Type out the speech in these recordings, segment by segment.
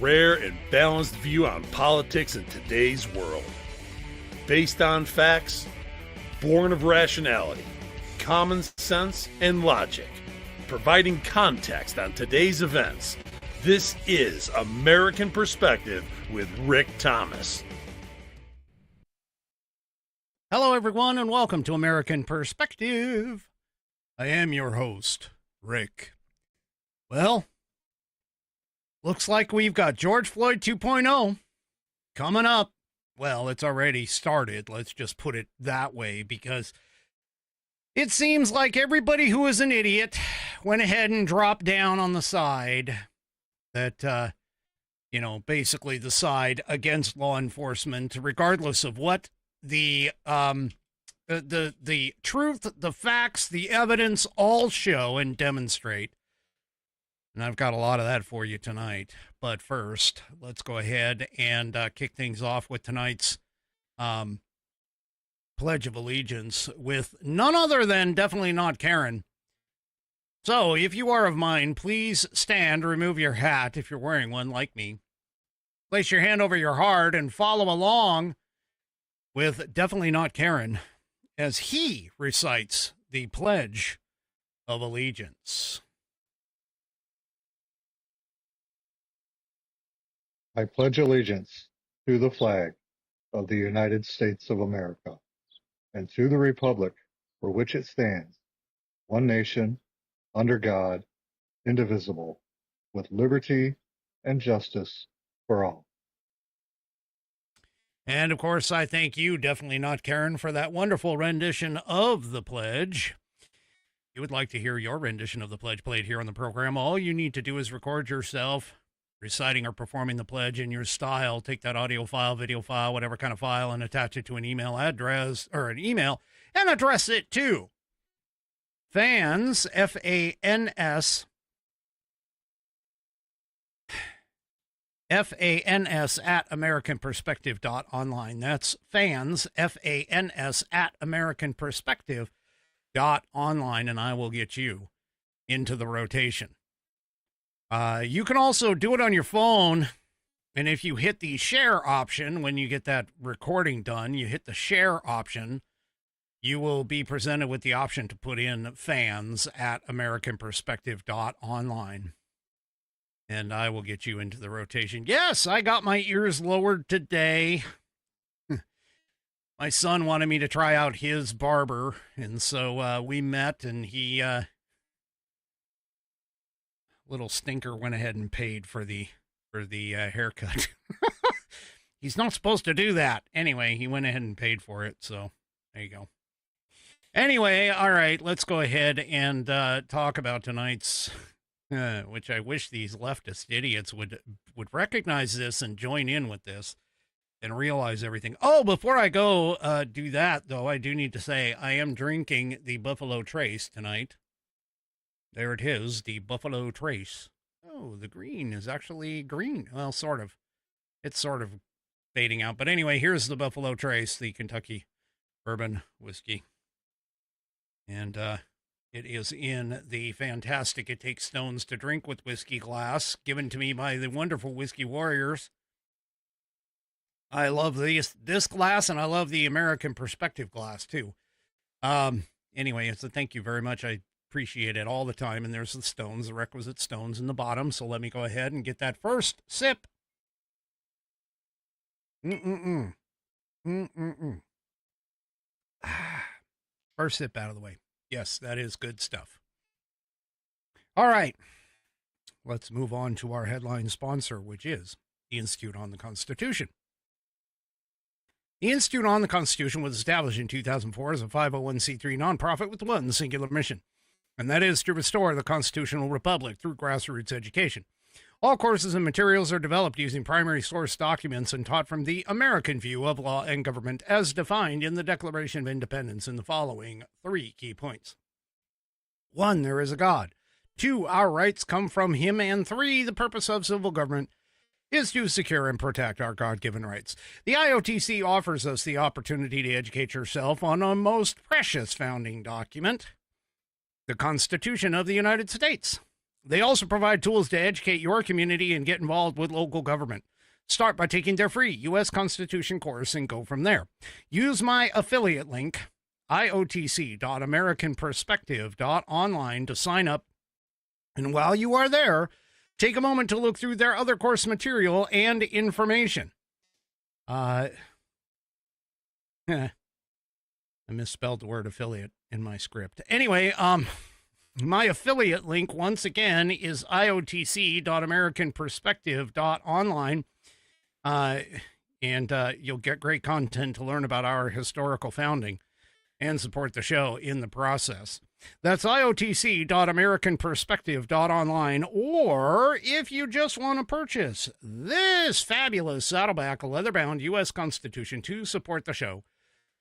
rare and balanced view on politics in today's world. Based on facts, born of rationality, common sense, and logic, providing context on today's events. This is American Perspective with Rick Thomas. Hello, everyone, and welcome to American Perspective. I am your host, Rick. Well, looks like we've got George Floyd 2.0 coming up. Well, it's already started. Let's just put it that way, because it seems like everybody who is an idiot went ahead and dropped down on the side that, basically the side against law enforcement, regardless of what the truth, the facts, the evidence all show and demonstrate. And I've got a lot of that for you tonight. But first, let's go ahead and kick things off with tonight's Pledge of Allegiance with none other than definitely not Karen. So, if you are of mine, please stand, remove your hat if you're wearing one like me. Place your hand over your heart and follow along with definitely not Karen as he recites the Pledge of Allegiance. I pledge allegiance to the flag of the United States of America and to the republic for which it stands, one nation, under God, indivisible, with liberty and justice for all. And, of course, I thank you, definitely not Karen, for that wonderful rendition of the pledge. If you would like to hear your rendition of the pledge played here on the program, all you need to do is record yourself reciting or performing the pledge in your style. Take that audio file, video file, whatever kind of file, and attach it to an email address, or an email, and address it to fans, F-A-N-S, F-A-N-S at AmericanPerspective.online. That's fans, F-A-N-S at AmericanPerspective.online, and I will get you into the rotation. You can also do it on your phone, and if you hit the share option, when you get that recording done, you hit the share option, you will be presented with the option to put in fans at AmericanPerspective.online. And I will get you into the rotation. Yes, I got my ears lowered today. My son wanted me to try out his barber, and so we met, and he, little stinker, went ahead and paid for the haircut. He's not supposed to do that. Anyway, he went ahead and paid for it, so there you go. Anyway, all right, let's go ahead and talk about tonight's... which I wish these leftist idiots would recognize this and join in with this and realize everything. Oh, before I go do that, though, I do need to say I am drinking the Buffalo Trace tonight. There it is, the Buffalo Trace. Oh, the green is actually green. Well, sort of. It's sort of fading out. But anyway, here's the Buffalo Trace, the Kentucky bourbon whiskey. And, it is in the fantastic It Takes Stones to Drink with Whiskey glass, given to me by the wonderful Whiskey Warriors. I love this glass, and I love the American Perspective glass, too. Anyway, it's a thank you very much. I appreciate it all the time, and there's the stones, the requisite stones in the bottom, so let me go ahead and get that first sip. First sip out of the way. Yes, that is good stuff. All right, let's move on to our headline sponsor, which is the Institute on the Constitution. The Institute on the Constitution was established in 2004 as a 501c3 nonprofit with one singular mission, and that is to restore the constitutional republic through grassroots education. All courses and materials are developed using primary source documents and taught from the American view of law and government as defined in the Declaration of Independence in the following 3 key points. 1, there is a God. 2, our rights come from him. And 3, the purpose of civil government is to secure and protect our God-given rights. The IOTC offers us the opportunity to educate yourself on a most precious founding document, the Constitution of the United States. They also provide tools to educate your community and get involved with local government. Start by taking their free U.S. Constitution course and go from there. Use my affiliate link, iotc.americanperspective.online, to sign up. And while you are there, take a moment to look through their other course material and information. I misspelled the word affiliate in my script. Anyway, my affiliate link, once again, is iotc.americanperspective.online. And you'll get great content to learn about our historical founding and support the show in the process. That's iotc.americanperspective.online. Or if you just want to purchase this fabulous Saddleback leather-bound U.S. Constitution to support the show,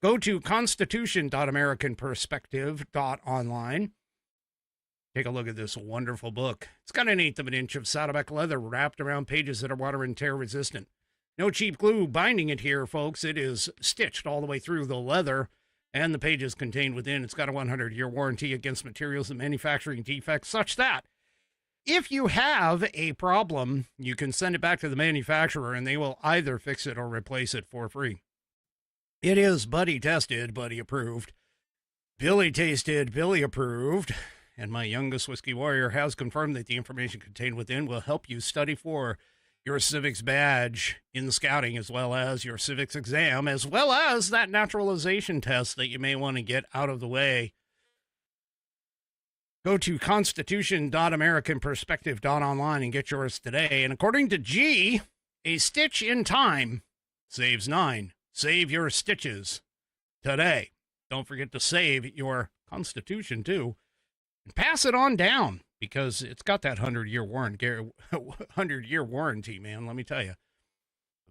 go to constitution.americanperspective.online. Take a look at this wonderful book. It's got 1/8 of an inch of Saddleback leather wrapped around pages that are water and tear resistant. No cheap glue binding it here, folks. It is stitched all the way through the leather and the pages contained within. It's got a 100-year warranty against materials and manufacturing defects, such that if you have a problem, you can send it back to the manufacturer and they will either fix it or replace it for free. It is buddy tested, buddy approved, Billy tasted, Billy approved, and my youngest whiskey warrior has confirmed that the information contained within will help you study for your civics badge in scouting, as well as your civics exam, as well as that naturalization test that you may want to get out of the way. Go to constitution.americanperspective.online and get yours today. And according to G, a stitch in time saves 9. Save your stitches today. Don't forget to save your Constitution, too. And pass it on down, because it's got that 100-year warranty, man, let me tell you. A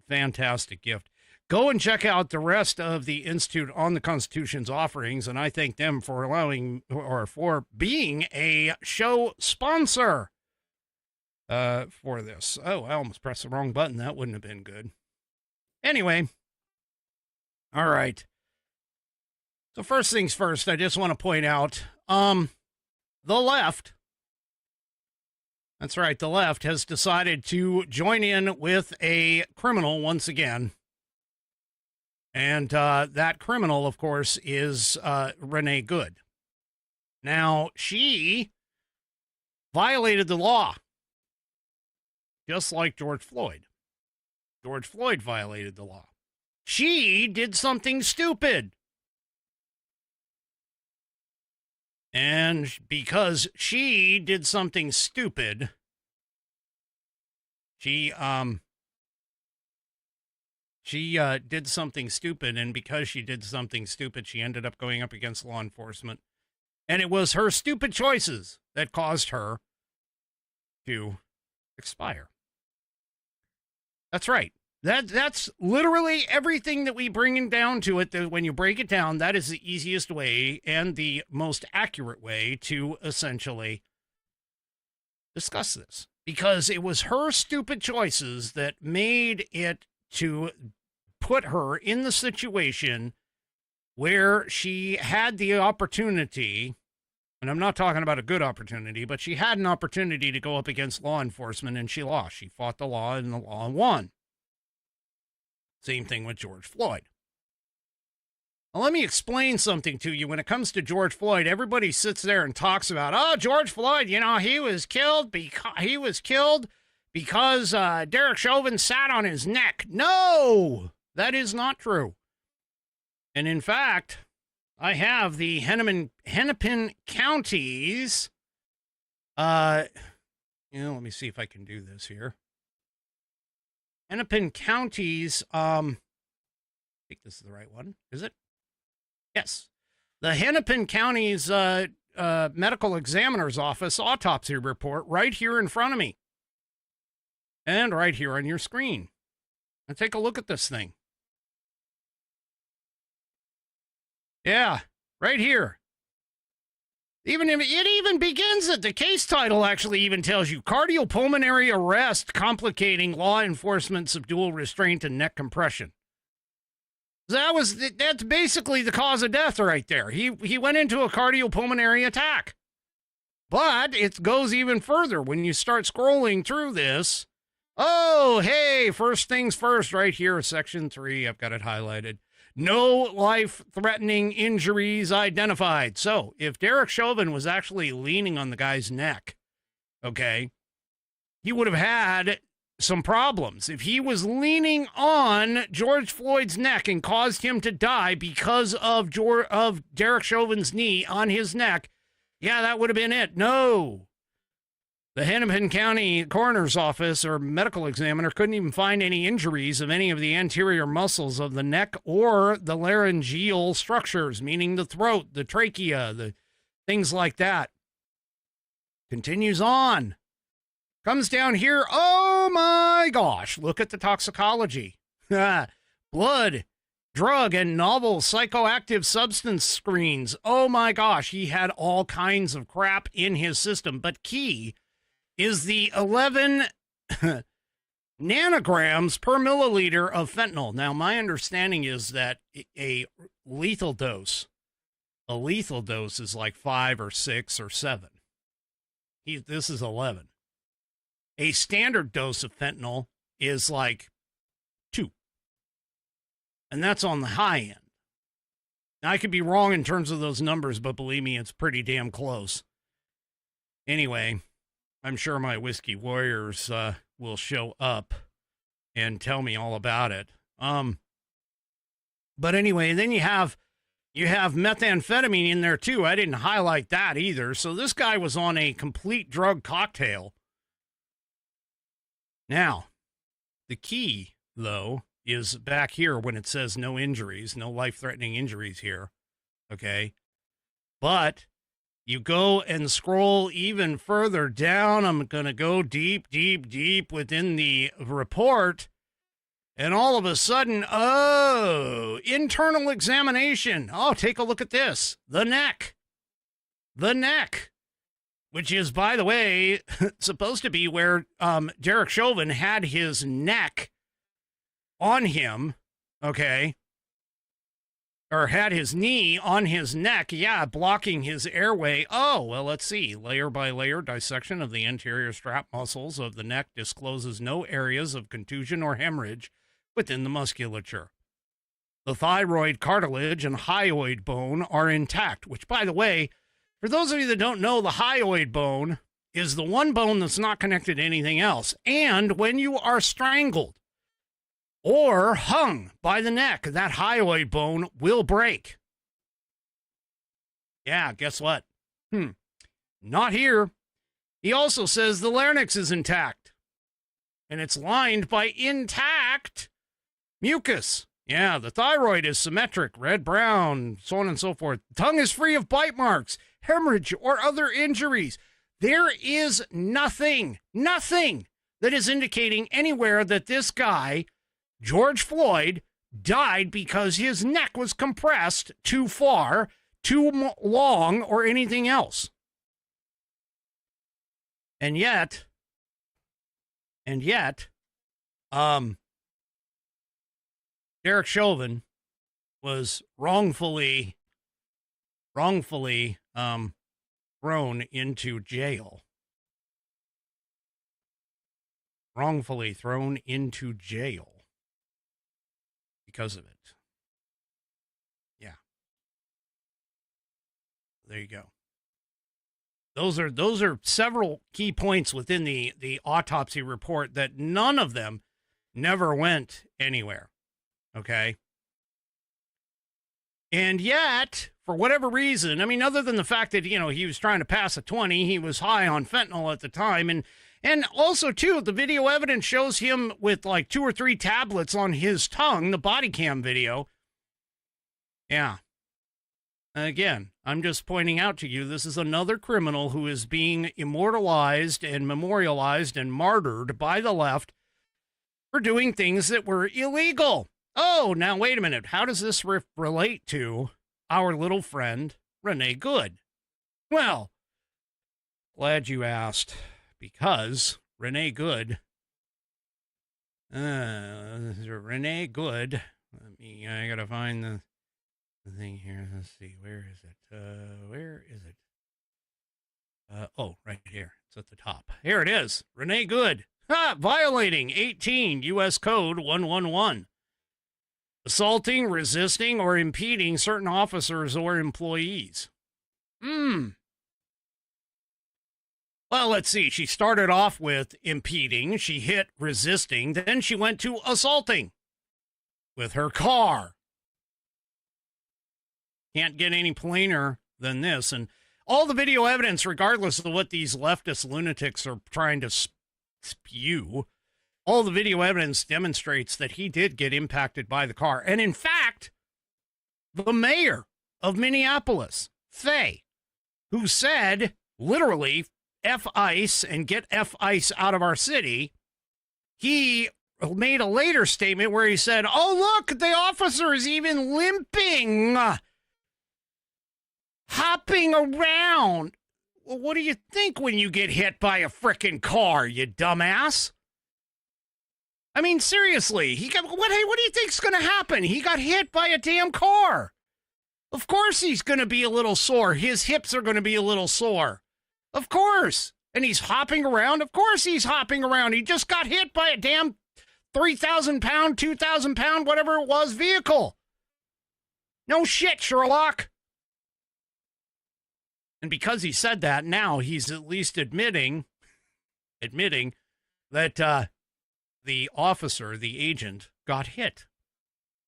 fantastic gift. Go and check out the rest of the Institute on the Constitution's offerings, and I thank them for allowing, or for being a show sponsor for this. Oh, I almost pressed the wrong button. That wouldn't have been good. Anyway, all right. So first things first, I just want to point out, the left, that's right, the left has decided to join in with a criminal once again. And that criminal, of course, is Renee Good. Now, she violated the law, just like George Floyd. George Floyd violated the law. She did something stupid. And because she did something stupid, she did something stupid, and because she did something stupid, she ended up going up against law enforcement. And it was her stupid choices that caused her to expire. That's right. That's literally everything that we bring it down to it. That when you break it down, that is the easiest way and the most accurate way to essentially discuss this. Because it was her stupid choices that made it to put her in the situation where she had the opportunity, and I'm not talking about a good opportunity, but she had an opportunity to go up against law enforcement, and she lost. She fought the law, and the law won. Same thing with George Floyd. Now, let me explain something to you. When it comes to George Floyd, everybody sits there and talks about, oh, George Floyd, you know, he was killed because Derek Chauvin sat on his neck. No, that is not true. And in fact, I have the Hennepin counties. Let me see if I can do this here. Hennepin counties. I think this is the right one. Is it? Yes. The Hennepin county's medical examiner's office autopsy report right here in front of me. And right here on your screen. And take a look at this thing. Yeah, right here. It even begins it. The case title actually even tells you cardiopulmonary arrest complicating law enforcement subdual restraint and neck compression. That's basically the cause of death right there. He went into a cardiopulmonary attack. But it goes even further when you start scrolling through this. Oh, hey, first things first, right here, section 3. I've got it highlighted. No life-threatening injuries identified. So if Derek Chauvin was actually leaning on the guy's neck, okay, he would have had some problems. If he was leaning on George Floyd's neck and caused him to die because of Derek Chauvin's knee on his neck, yeah, that would have been it. No. The Hennepin County Coroner's Office or medical examiner couldn't even find any injuries of any of the anterior muscles of the neck or the laryngeal structures, meaning the throat, the trachea, the things like that. Continues on. Comes down here. Oh my gosh. Look at the toxicology. Blood, drug, and novel psychoactive substance screens. Oh my gosh. He had all kinds of crap in his system. But key is the 11 nanograms per milliliter of fentanyl. Now, my understanding is that a lethal dose is like 5 or 6 or 7. This is 11. A standard dose of fentanyl is like 2. And that's on the high end. Now, I could be wrong in terms of those numbers, but believe me, it's pretty damn close. Anyway, I'm sure my whiskey warriors will show up and tell me all about it. But anyway, then you have methamphetamine in there too. I didn't highlight that either. So this guy was on a complete drug cocktail. Now, the key, though, is back here when it says no injuries, no life-threatening injuries here, okay? But you go and scroll even further down. I'm going to go deep, deep, deep within the report, and all of a sudden, oh, internal examination. Oh, take a look at this. The neck. The neck. Which is, by the way, supposed to be where Derek Chauvin had his neck on him, okay? Or had his knee on his neck, yeah, blocking his airway. Oh, well, let's see. Layer by layer dissection of the anterior strap muscles of the neck discloses no areas of contusion or hemorrhage within the musculature. The thyroid cartilage and hyoid bone are intact, which, by the way, for those of you that don't know, the hyoid bone is the one bone that's not connected to anything else. And when you are strangled or hung by the neck, that hyoid bone will break. Yeah, guess what? Not here. He also says the larynx is intact. And it's lined by intact mucus. Yeah, the thyroid is symmetric, red-brown, so on and so forth. The tongue is free of bite marks, hemorrhage, or other injuries. There is nothing that is indicating anywhere that this guy, George Floyd, died because his neck was compressed too far, too long, or anything else. And yet, Derek Chauvin was wrongfully thrown into jail. Wrongfully thrown into jail because of it. Yeah. There you go. Those are several key points within the autopsy report that none of them never went anywhere. Okay. And yet, for whatever reason, I mean, other than the fact that, you know, he was trying to pass a 20, he was high on fentanyl at the time. And also, too, the video evidence shows him with like 2 or 3 tablets on his tongue, the body cam video. Yeah. Again, I'm just pointing out to you, this is another criminal who is being immortalized and memorialized and martyred by the left for doing things that were illegal. Oh, now wait a minute. How does this relate to our little friend, Renee Good? Well, glad you asked, because Renee Good, I gotta find the thing here. Let's see, where is it? Right here. It's at the top. Here it is. Renee Good. Violating 18 U.S. Code 111. Assaulting, resisting, or impeding certain officers or employees. Well, let's see. She started off with impeding. She hit resisting. Then she went to assaulting with her car. Can't get any plainer than this. And all the video evidence, regardless of what these leftist lunatics are trying to spew, all the video evidence demonstrates that he did get impacted by the car. And in fact, the mayor of Minneapolis, Fay, who said, literally, F ICE and get F ICE out of our city, he made a later statement where he said, oh, look, the officer is even limping, hopping around. Well, what do you think when you get hit by a frickin' car, you dumbass? I mean, seriously, what do you think's going to happen? He got hit by a damn car. Of course he's going to be a little sore. His hips are going to be a little sore. Of course. And he's hopping around. Of course he's hopping around. He just got hit by a damn 3,000-pound, 2,000-pound, whatever it was, vehicle. No shit, Sherlock. And because he said that, now he's at least admitting that the officer, the agent, got hit.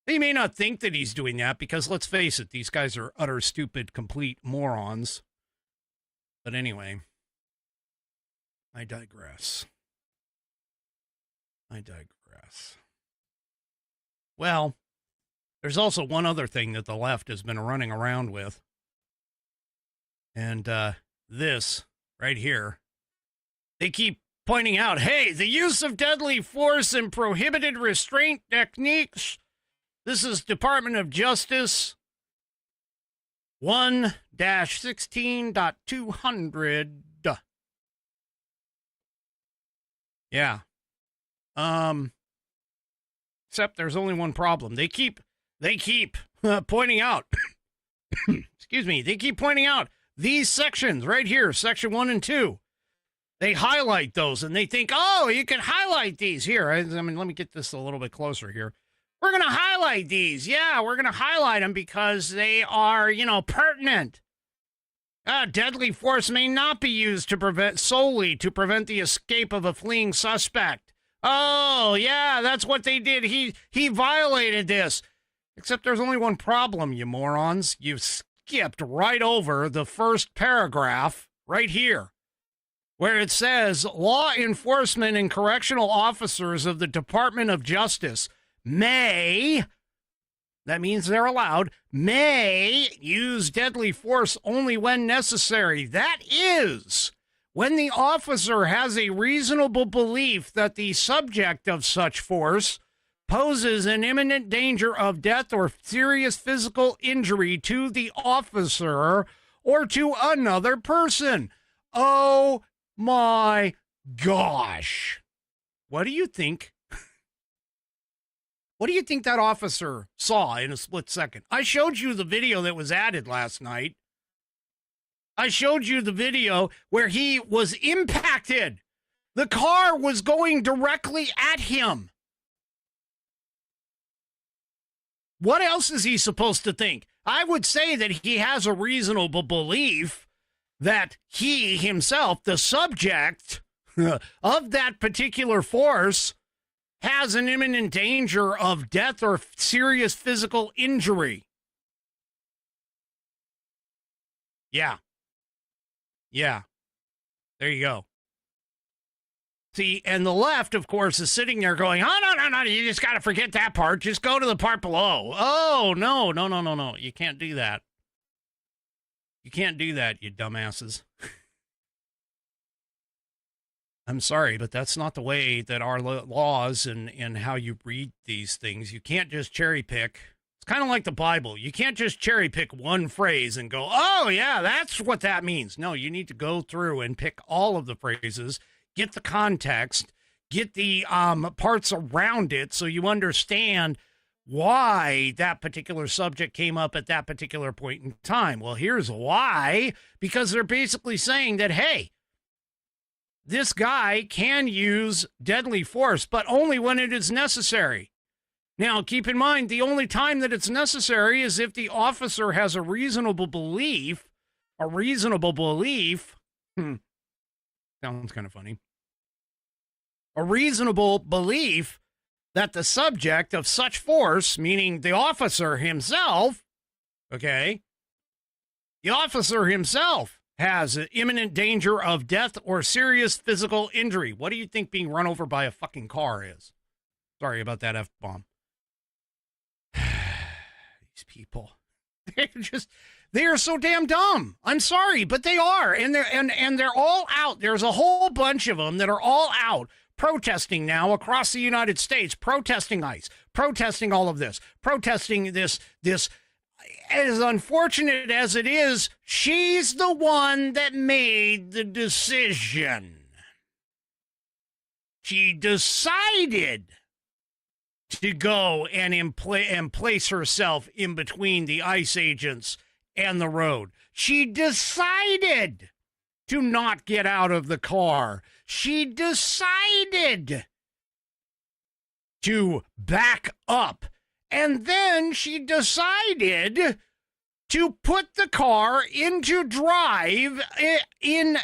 He may not think that he's doing that because, let's face it, these guys are utter stupid, complete morons. But anyway, I digress. Well, there's also one other thing that the left has been running around with. And this right here, they keep pointing out, hey, the use of deadly force and prohibited restraint techniques. This is Department of Justice 1-16.200. Yeah. Except there's only one problem. They keep pointing out, excuse me, they keep pointing out these sections right here, section 1 and 2. They highlight those and they think, oh, you can highlight these here. I mean, let me get this a little bit closer here. We're going to highlight these. Yeah, we're going to highlight them because they are, pertinent. Deadly force may not be used solely to prevent the escape of a fleeing suspect. Oh, yeah, that's what they did. He violated this. Except there's only one problem, you morons. You skipped right over the first paragraph right here, where it says law enforcement and correctional officers of the Department of Justice may, that means they're allowed, may use deadly force only when necessary. That is, when the officer has a reasonable belief that the subject of such force poses an imminent danger of death or serious physical injury to the officer or to another person. Oh my gosh. What do you think? What do you think that officer saw in a split second? I showed you the video that was added last night. I showed you the video where he was impacted. The car was going directly at him. What else is he supposed to think? I would say that he has a reasonable belief that he himself, the subject of that particular force, has an imminent danger of death or serious physical injury. Yeah. There you go. See, and the left, of course, is sitting there going, oh, no, you just got to forget that part. Just go to the part below. Oh, no. You can't do that. You can't do that, you dumbasses. I'm sorry, but that's not the way that our laws and how you read these things. You can't just cherry pick. It's kind of like the Bible. You can't just cherry pick one phrase and go, oh, yeah, that's what that means. No, you need to go through and pick all of the phrases, get the context, get the parts around it so you understand why that particular subject came up at that particular point in time. Well, here's why. Because they're basically saying that, hey, this guy can use deadly force, but only when it is necessary. Now, keep in mind, the only time that it's necessary is if the officer has a reasonable belief, sounds kind of funny, a reasonable belief that the subject of such force, meaning the officer himself, okay, the officer himself has an imminent danger of death or serious physical injury. What do you think being run over by a fucking car is? Sorry about that F-bomb. These people, they are so damn dumb. I'm sorry, but they are. And they're all out. There's a whole bunch of them that are all out protesting now across the United States, protesting ICE, protesting all of this, protesting this. As unfortunate as it is, she's the one that made the decision. She decided to go and place herself in between the ICE agents and the road. She decided to not get out of the car. She decided to back up. And then she decided to put the car into drive in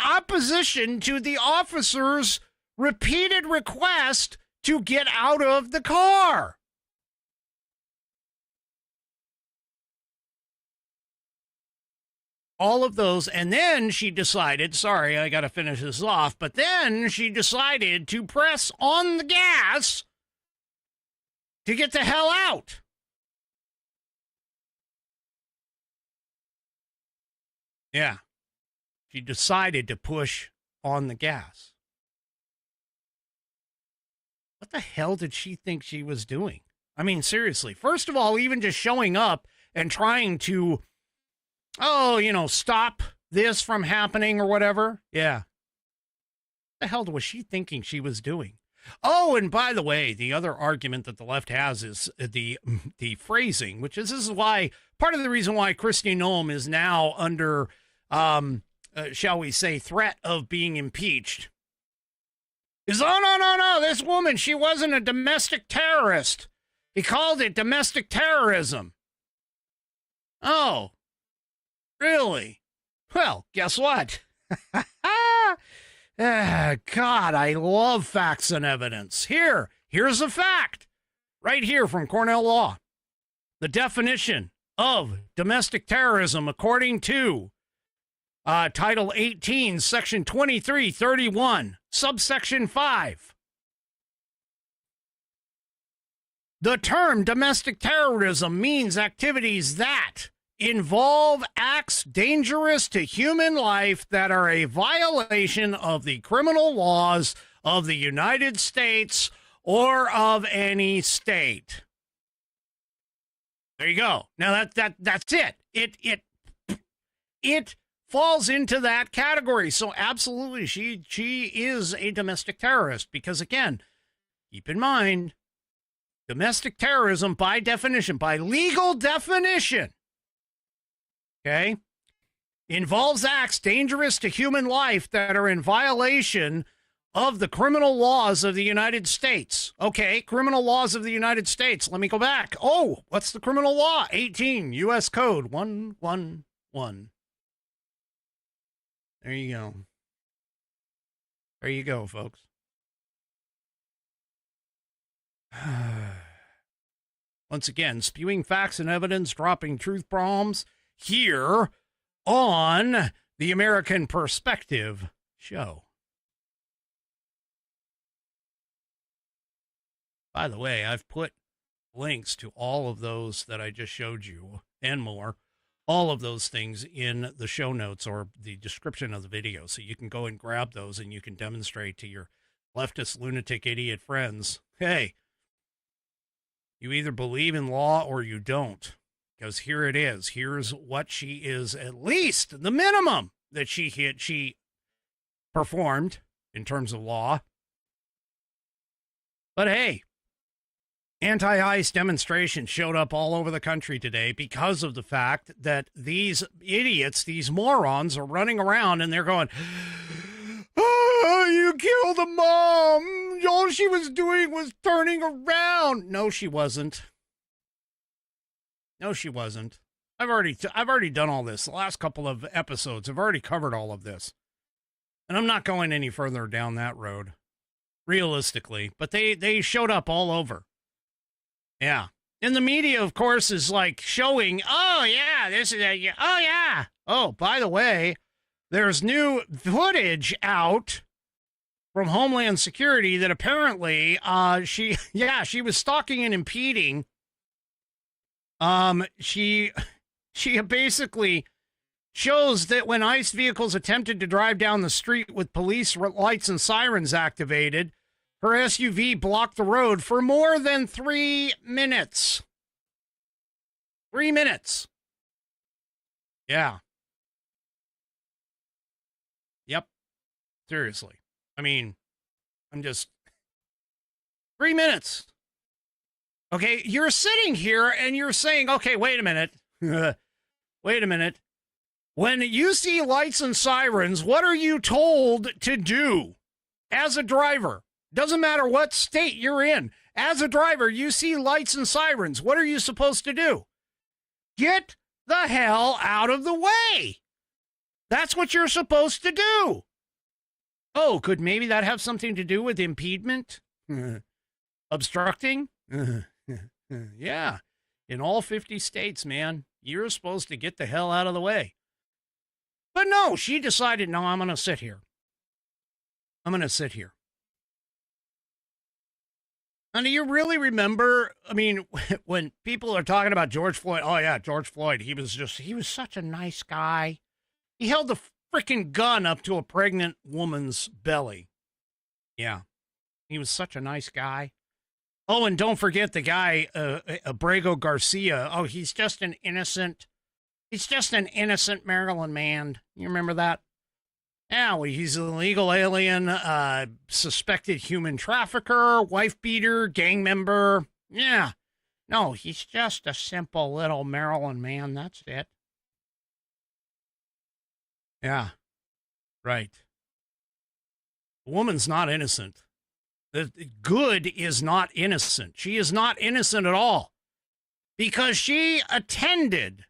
opposition to the officer's repeated request to get out of the car. All of those, and then she decided, sorry, I got to finish this off, but then she decided to press on the gas to get the hell out. Yeah. She decided to push on the gas. What the hell did she think she was doing? I mean, seriously. First of all, even just showing up and trying to, stop this from happening or whatever. Yeah. What the hell was she thinking she was doing? Oh, and by the way, the other argument that the left has is the phrasing, which is this is why part of the reason why Kristi Noem is now under, shall we say, threat of being impeached. Is no, this woman, she wasn't a domestic terrorist. He called it domestic terrorism. Oh, really? Well, guess what? God, I love facts and evidence. Here's a fact right here from Cornell Law. The definition of domestic terrorism, according to Title 18, Section 2331, subsection 5. The term domestic terrorism means activities that involve acts dangerous to human life that are a violation of the criminal laws of the United States or of any state. There you go. Now that's it. It falls into that category. So absolutely, she is a domestic terrorist because, again, keep in mind, domestic terrorism by definition, by legal definition, okay, involves acts dangerous to human life that are in violation of the criminal laws of the United States. Okay, criminal laws of the United States. Let me go back. Oh, what's the criminal law? 18 U.S. Code 111. There you go. There you go, folks. Once again, spewing facts and evidence, dropping truth bombs here on the American Perspective Show. By the way, I've put links to all of those that I just showed you and more, all of those things in the show notes or the description of the video. So you can go and grab those and you can demonstrate to your leftist, lunatic, idiot friends, hey, you either believe in law or you don't. Because here it is. Here's what she is, at least the minimum that she performed in terms of law. But hey, anti-ICE demonstrations showed up all over the country today because of the fact that these idiots, these morons, are running around and they're going, "Oh, you killed a mom. All she was doing was turning around." No, she wasn't. No, she wasn't. I've already done all this. The last couple of episodes, I've already covered all of this. And I'm not going any further down that road, realistically. But they showed up all over. Yeah. And the media, of course, is like showing, oh, yeah, this is oh, yeah. Oh, by the way, there's new footage out from Homeland Security that apparently she was stalking and impeding. She basically shows that when ICE vehicles attempted to drive down the street with police lights and sirens activated, her SUV blocked the road for more than 3 minutes. 3 minutes. Yeah. Yep. Seriously. I mean, I'm just 3 minutes. Okay, you're sitting here and you're saying, okay, wait a minute. Wait a minute. When you see lights and sirens, what are you told to do as a driver? Doesn't matter what state you're in. As a driver, you see lights and sirens. What are you supposed to do? Get the hell out of the way. That's what you're supposed to do. Oh, could maybe that have something to do with impediment? Obstructing? Yeah. In all 50 states, man, you're supposed to get the hell out of the way. But no, she decided, no, I'm going to sit here. I'm going to sit here. And do you really remember, I mean, when people are talking about George Floyd, oh yeah, George Floyd, he was such a nice guy. He held the freaking gun up to a pregnant woman's belly. Yeah, he was such a nice guy. Oh, and don't forget the guy, Abrego Garcia. Oh, he's just an innocent Maryland man. You remember that? Yeah, well, he's an illegal alien, suspected human trafficker, wife beater, gang member. Yeah. No, he's just a simple little Maryland man. That's it. Yeah. Right. The woman's not innocent. The good is not innocent. She is not innocent at all. Because she intended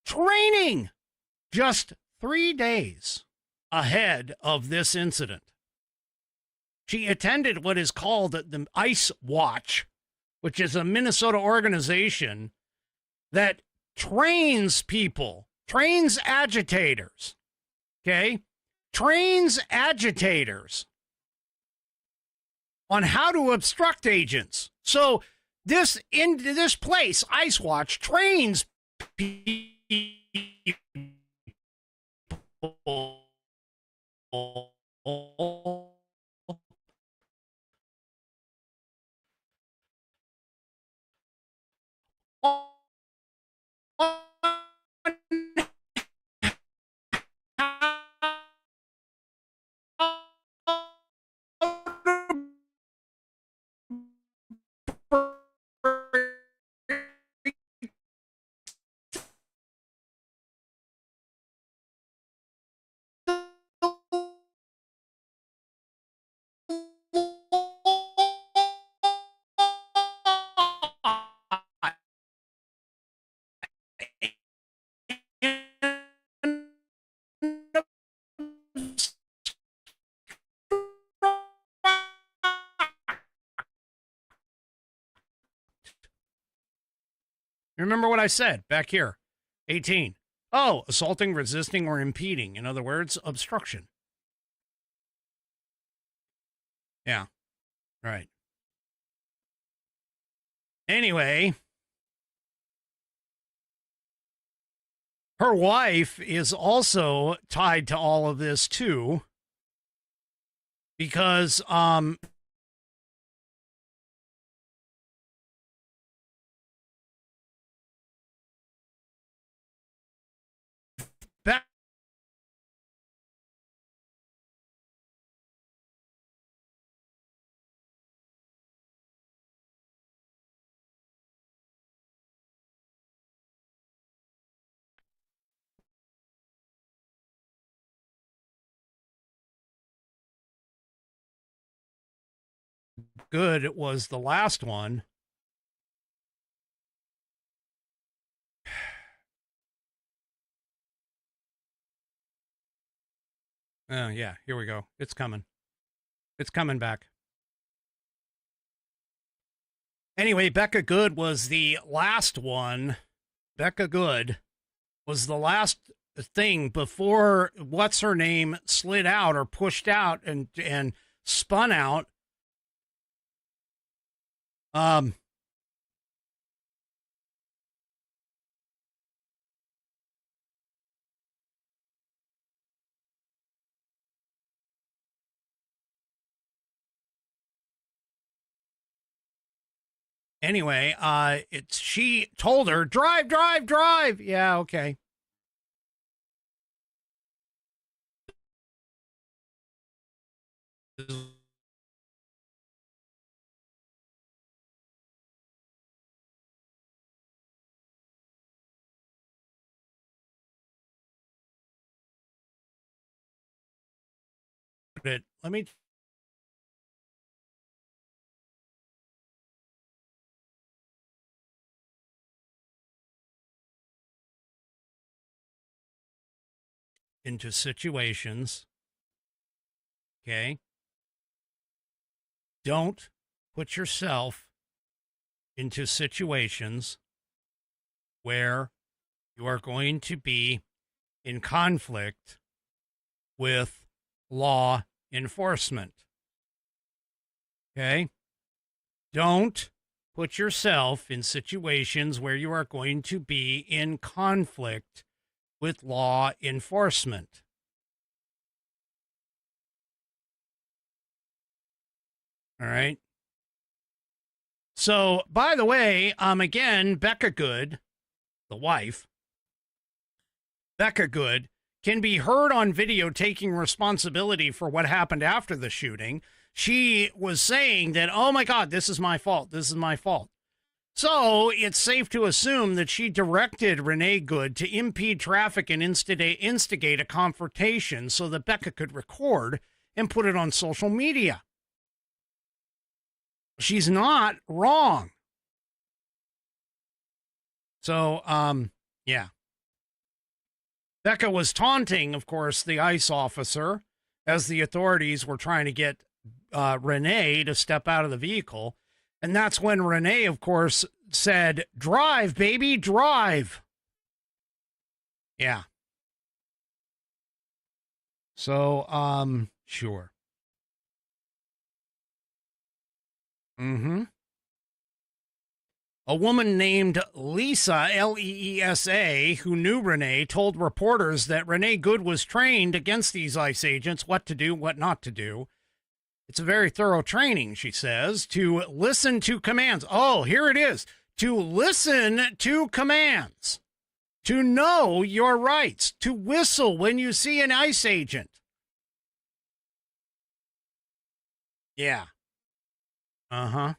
training just 3 days ahead of this incident. She attended what is called the Ice Watch, which is a Minnesota organization that trains people, trains agitators, okay? Trains agitators on how to obstruct agents. So this place, Ice Watch, trains people Remember what I said back here? 18. Oh, assaulting, resisting, or impeding. In other words, obstruction. Yeah. Right. Anyway, her wife is also tied to all of this too. Because back Good was the last one. Oh, yeah, here we go. It's coming. It's coming back. Anyway, Becca Good was the last one. Becca Good was the last thing before what's her name slid out or pushed out and spun out. Anyway, she told her, drive, drive, drive. Yeah, okay. Let me into situations. Okay. Don't put yourself into situations where you are going to be in conflict with law enforcement. Okay? Don't put yourself in situations where you are going to be in conflict with law enforcement. All right. So, by the way, again, Becca Good, the wife, Becca Good, can be heard on video taking responsibility for what happened after the shooting. She was saying that, oh my God, this is my fault. This is my fault. So it's safe to assume that she directed Renee Good to impede traffic and instigate a confrontation so that Becca could record and put it on social media. She's not wrong. So, yeah. Becca was taunting, of course, the ICE officer as the authorities were trying to get Renee to step out of the vehicle. And that's when Renee, of course, said, drive, baby, drive. Yeah. So, sure. Mm-hmm. A woman named Lisa, Leesa, who knew Renee, told reporters that Renee Good was trained against these ICE agents, what to do, what not to do. It's a very thorough training, she says, to listen to commands. Oh, here it is. To listen to commands. To know your rights. To whistle when you see an ICE agent. Yeah. Uh-huh.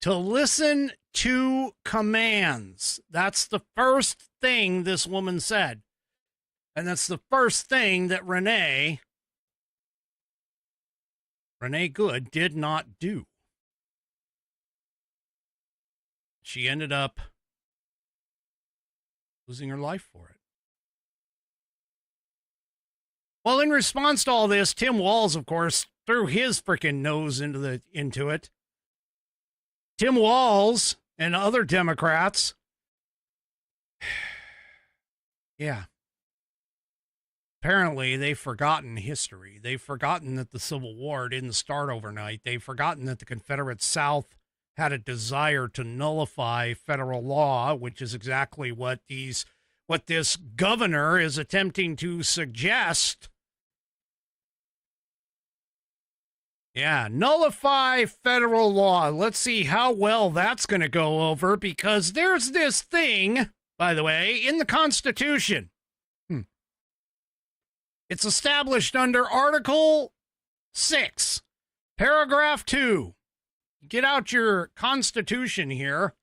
To listen to commands. That's the first thing this woman said. And that's the first thing that Renee Good did not do. She ended up losing her life for it. Well, in response to all this, Tim Walz, of course, threw his freaking nose into it. Tim Walz and other Democrats. Yeah. Apparently, they've forgotten history. They've forgotten that the Civil War didn't start overnight. They've forgotten that the Confederate South had a desire to nullify federal law, which is exactly what this governor is attempting to suggest. Yeah, nullify federal law. Let's see how well that's going to go over, because there's this thing, by the way, in the Constitution. It's established under Article 6, Paragraph 2. Get out your Constitution here.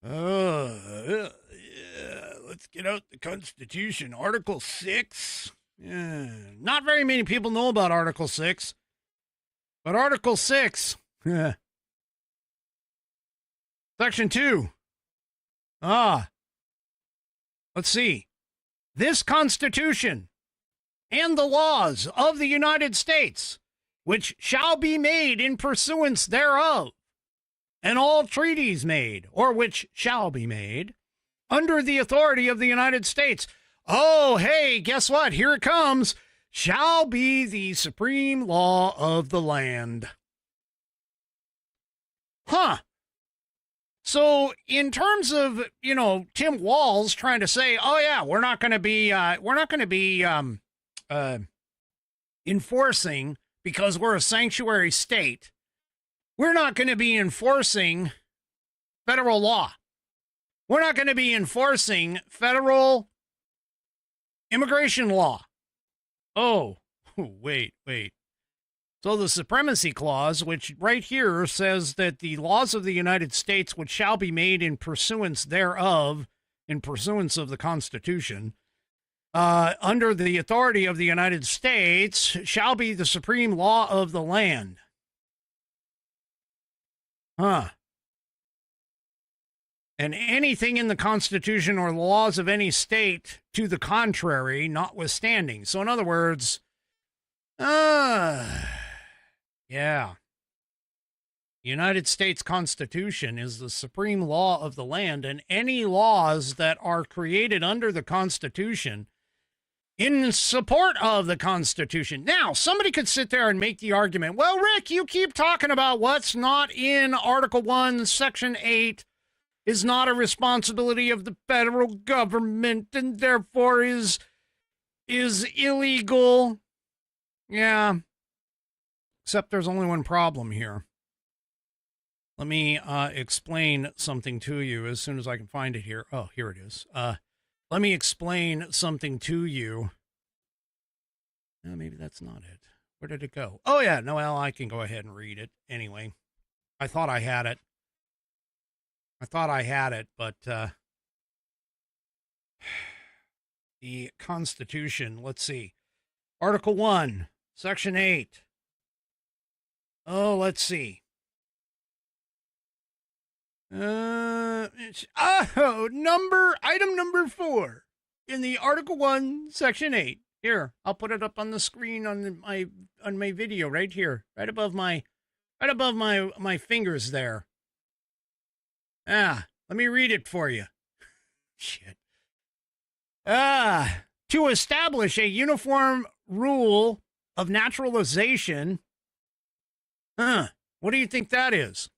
Let's get out the Constitution. Article 6. Not very many people know about Article 6. But Article 6, Section 2. Let's see. This Constitution and the laws of the United States, which shall be made in pursuance thereof, and all treaties made, or which shall be made, under the authority of the United States. Oh, hey, guess what? Here it comes. Shall be the supreme law of the land. So in terms of, Tim Walz trying to say, oh yeah, we're not going to be enforcing, because we're a sanctuary state, we're not going to be enforcing federal law. We're not going to be enforcing federal immigration law. Oh, wait. So the Supremacy Clause, which right here says that the laws of the United States, which shall be made in pursuance thereof, in pursuance of the Constitution, under the authority of the United States, shall be the supreme law of the land. And anything in the Constitution or the laws of any state to the contrary, notwithstanding. So in other words, yeah. The United States Constitution is the supreme law of the land, and any laws that are created under the Constitution in support of the Constitution. Now, somebody could sit there and make the argument, well, Rick, you keep talking about what's not in Article 1, Section 8 is not a responsibility of the federal government and therefore is illegal. Yeah. Except there's only one problem here. Let me explain something to you as soon as I can find it here. Oh, here it is. Let me explain something to you. No, maybe that's not it. Where did it go? Oh, yeah. No, well, I can go ahead and read it anyway. I thought I had it. But the Constitution, let's see. Article 1, Section 8. Oh, let's see. Item number 4 in the Article 1, Section 8. Here, I'll put it up on the screen on my video right here, right above my fingers there. Let me read it for you. Shit. To establish a uniform rule of naturalization. What do you think that is?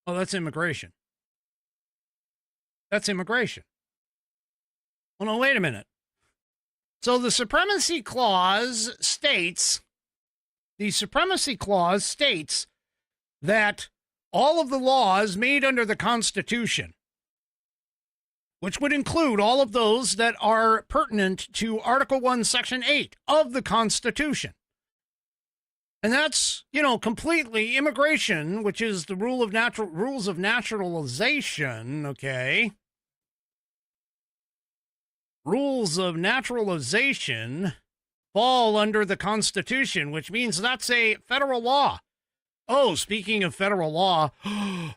Oh, that's immigration. Well, no, wait a minute. So the Supremacy Clause states that all of the laws made under the Constitution, which would include all of those that are pertinent to Article 1, Section 8 of the Constitution. And that's, completely immigration, which is the rules of naturalization, okay? Rules of naturalization fall under the Constitution, which means that's a federal law. Oh, speaking of federal law,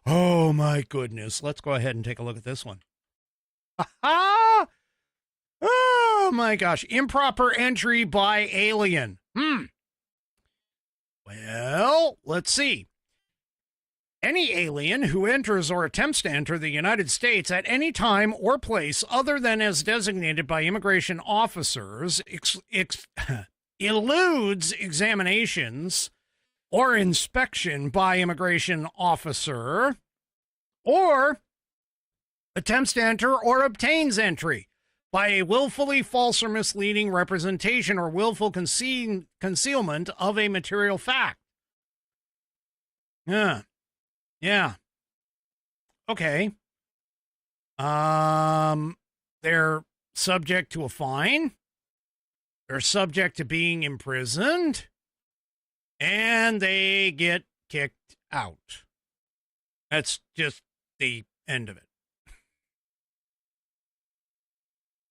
oh my goodness, let's go ahead and take a look at this one. Oh my gosh, improper entry by alien. Well, let's see. Any alien who enters or attempts to enter the United States at any time or place other than as designated by immigration officers eludes examinations or inspection by immigration officer, or attempts to enter or obtains entry by a willfully false or misleading representation or willful concealment of a material fact. Yeah. Okay. They're subject to a fine. They're subject to being imprisoned. And they get kicked out. That's just the end of it.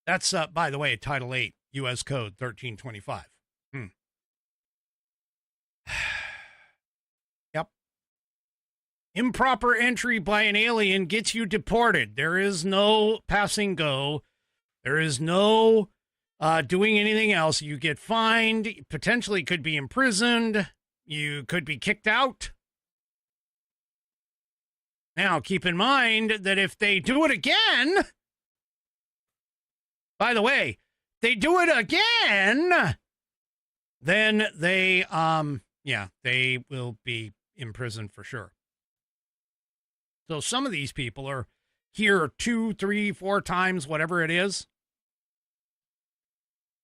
That's, by the way, Title 8, U.S. Code 1325. Improper entry by an alien gets you deported. There is no passing go. There is no doing anything else. You get fined, potentially could be imprisoned. You could be kicked out. Now, keep in mind that if they do it again, by the way, they do it again, then they will be imprisoned for sure. So some of these people are here 2, 3, 4 times, whatever it is.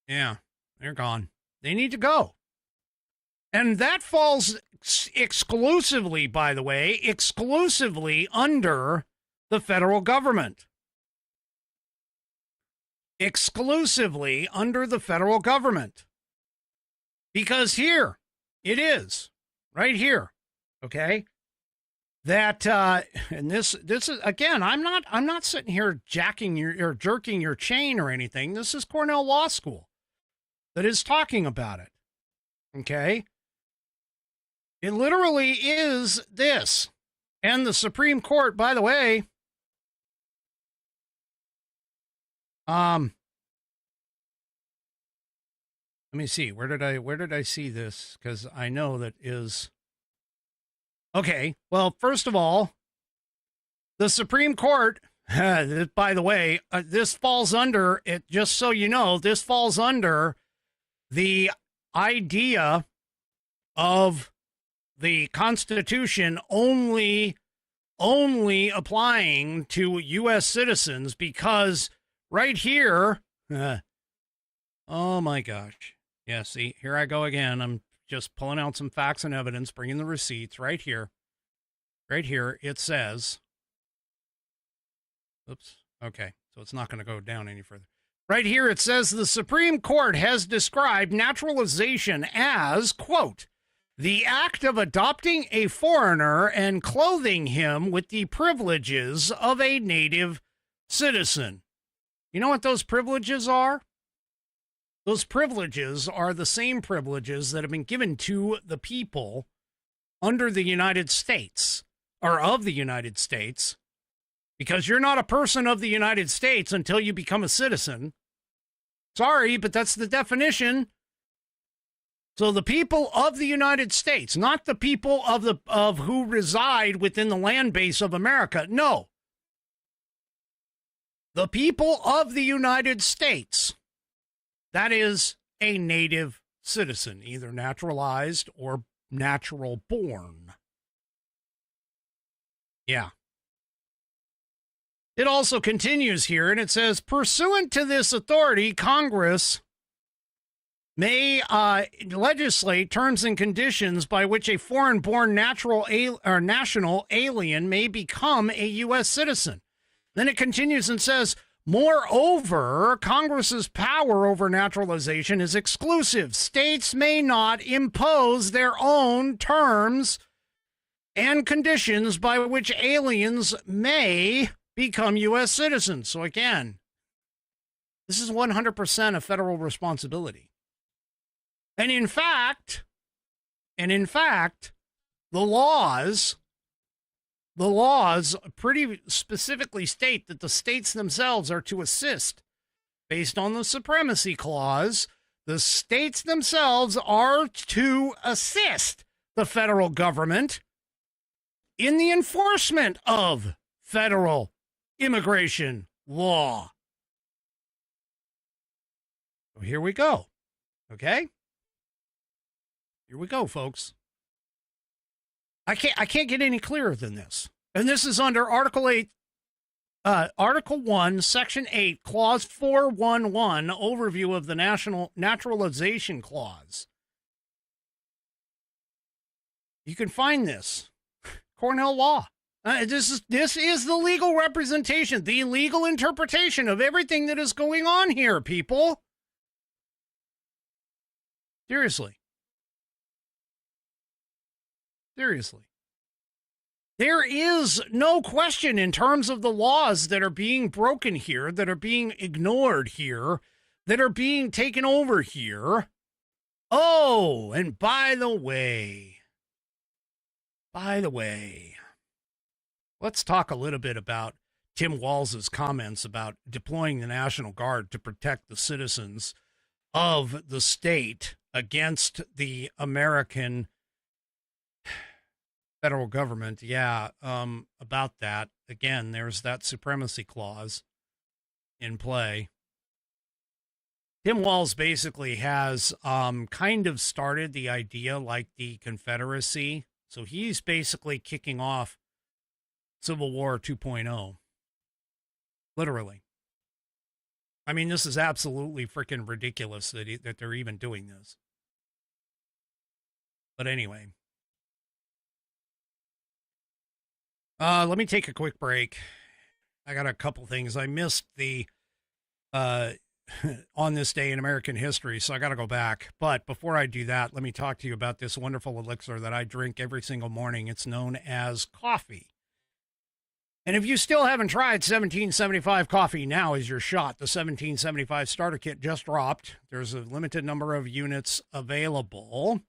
Yeah, they're gone. They need to go. And that falls exclusively, by the way, exclusively under the federal government. Exclusively under the federal government. Because here it is, right here, okay? That and this is, again, I'm not sitting here jerking your chain or anything. This is Cornell Law School that is talking about it. Okay? It literally is this. And the Supreme Court, by the way, let me see. Where did I see this? Because I know that is okay. Well, first of all, the Supreme Court, by the way, this falls under it. Just so you know, this falls under the idea of the Constitution only applying to U.S. citizens, because right here, oh my gosh. Yeah, see, here I go again. I'm just pulling out some facts and evidence, bringing the receipts right here. Right here, it says, oops, okay, so it's not going to go down any further. Right here, it says the Supreme Court has described naturalization as, quote, the act of adopting a foreigner and clothing him with the privileges of a native citizen. You know what those privileges are? Those privileges are the same privileges that have been given to the people under the United States, or of the United States, because you're not a person of the United States until you become a citizen. Sorry, but that's the definition. So the people of the United States, not the people of who reside within the land base of America. No. The people of the United States. That is a native citizen, either naturalized or natural born. Yeah. It also continues here, and it says, pursuant to this authority, Congress may legislate terms and conditions by which a foreign-born national alien may become a U.S. citizen. Then it continues and says, moreover, Congress's power over naturalization is exclusive. States may not impose their own terms and conditions by which aliens may become U.S. citizens. So again, this is 100% a federal responsibility. And in fact, the laws pretty specifically state that the states themselves are to assist. Based on the Supremacy Clause, the states themselves are to assist the federal government in the enforcement of federal immigration law. So here we go. Okay? Here we go, folks. I can't get any clearer than this. And this is under Article 8, Article 1, Section 8, Clause 411, overview of the Naturalization Clause. You can find this. Cornell Law. This is the legal representation, the legal interpretation of everything that is going on here, people. Seriously. Seriously. There is no question in terms of the laws that are being broken here, that are being ignored here, that are being taken over here. Oh, and by the way, let's talk a little bit about Tim Walz's comments about deploying the National Guard to protect the citizens of the state against the American federal government. Yeah, about that. Again, there's that supremacy clause in play. Tim Walz basically has kind of started the idea like the Confederacy. So he's basically kicking off Civil War 2.0. Literally. I mean, this is absolutely freaking ridiculous that they're even doing this. But anyway. Let me take a quick break. I got a couple things. I missed the on this day in American history, so I got to go back. But before I do that, let me talk to you about this wonderful elixir that I drink every single morning. It's known as coffee. And if you still haven't tried 1775 coffee, now is your shot. The 1775 starter kit just dropped. There's a limited number of units available.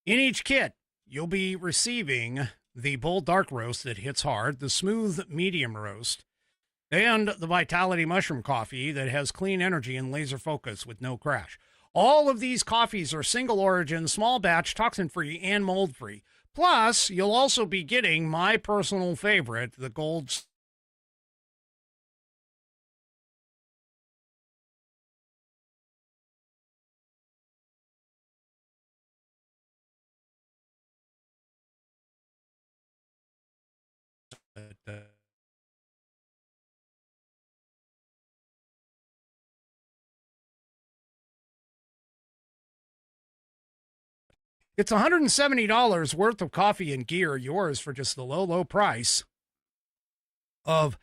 In each kit, you'll be receiving the bold dark roast that hits hard, the smooth medium roast, and the Vitality Mushroom Coffee that has clean energy and laser focus with no crash. All of these coffees are single origin, small batch, toxin-free, and mold-free. Plus, you'll also be getting my personal favorite, the Gold It's $170 worth of coffee and gear, yours for just the low, low price of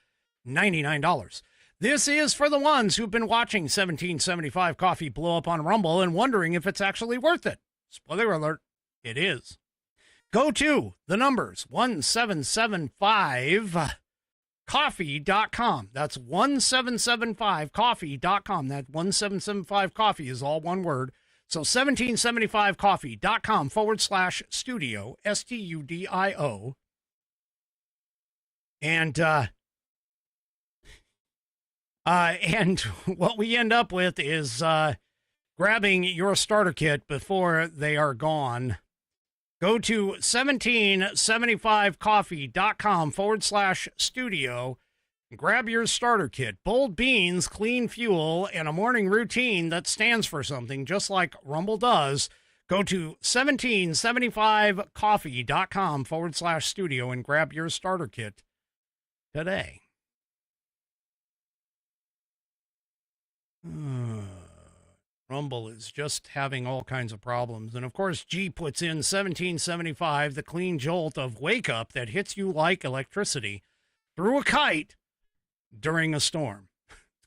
$99. This is for the ones who've been watching 1775 coffee blow up on Rumble and wondering if it's actually worth it. Spoiler alert, it is. Go to the numbers 1775coffee.com. That's 1775coffee.com. That 1775 coffee is all one word. So 1775coffee.com/studio, STUDIO. And what we end up with is grabbing your starter kit before they are gone. Go to 1775coffee.com/studio. Grab your starter kit, bold beans, clean fuel, and a morning routine that stands for something, just like Rumble does. Go to 1775coffee.com/studio and grab your starter kit today. Rumble is just having all kinds of problems. And of course, G puts in 1775, the clean jolt of wake up that hits you like electricity through a kite during a storm.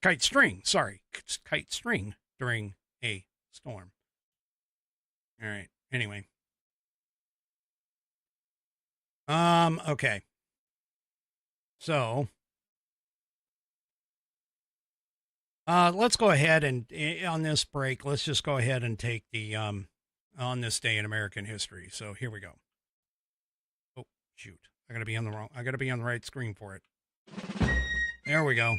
Kite string during a storm. All right. Anyway. Okay. So, let's go ahead and on this break, let's just go ahead and take the, on this day in American history. So here we go. Oh, shoot. I gotta be on the right screen for it. There we go.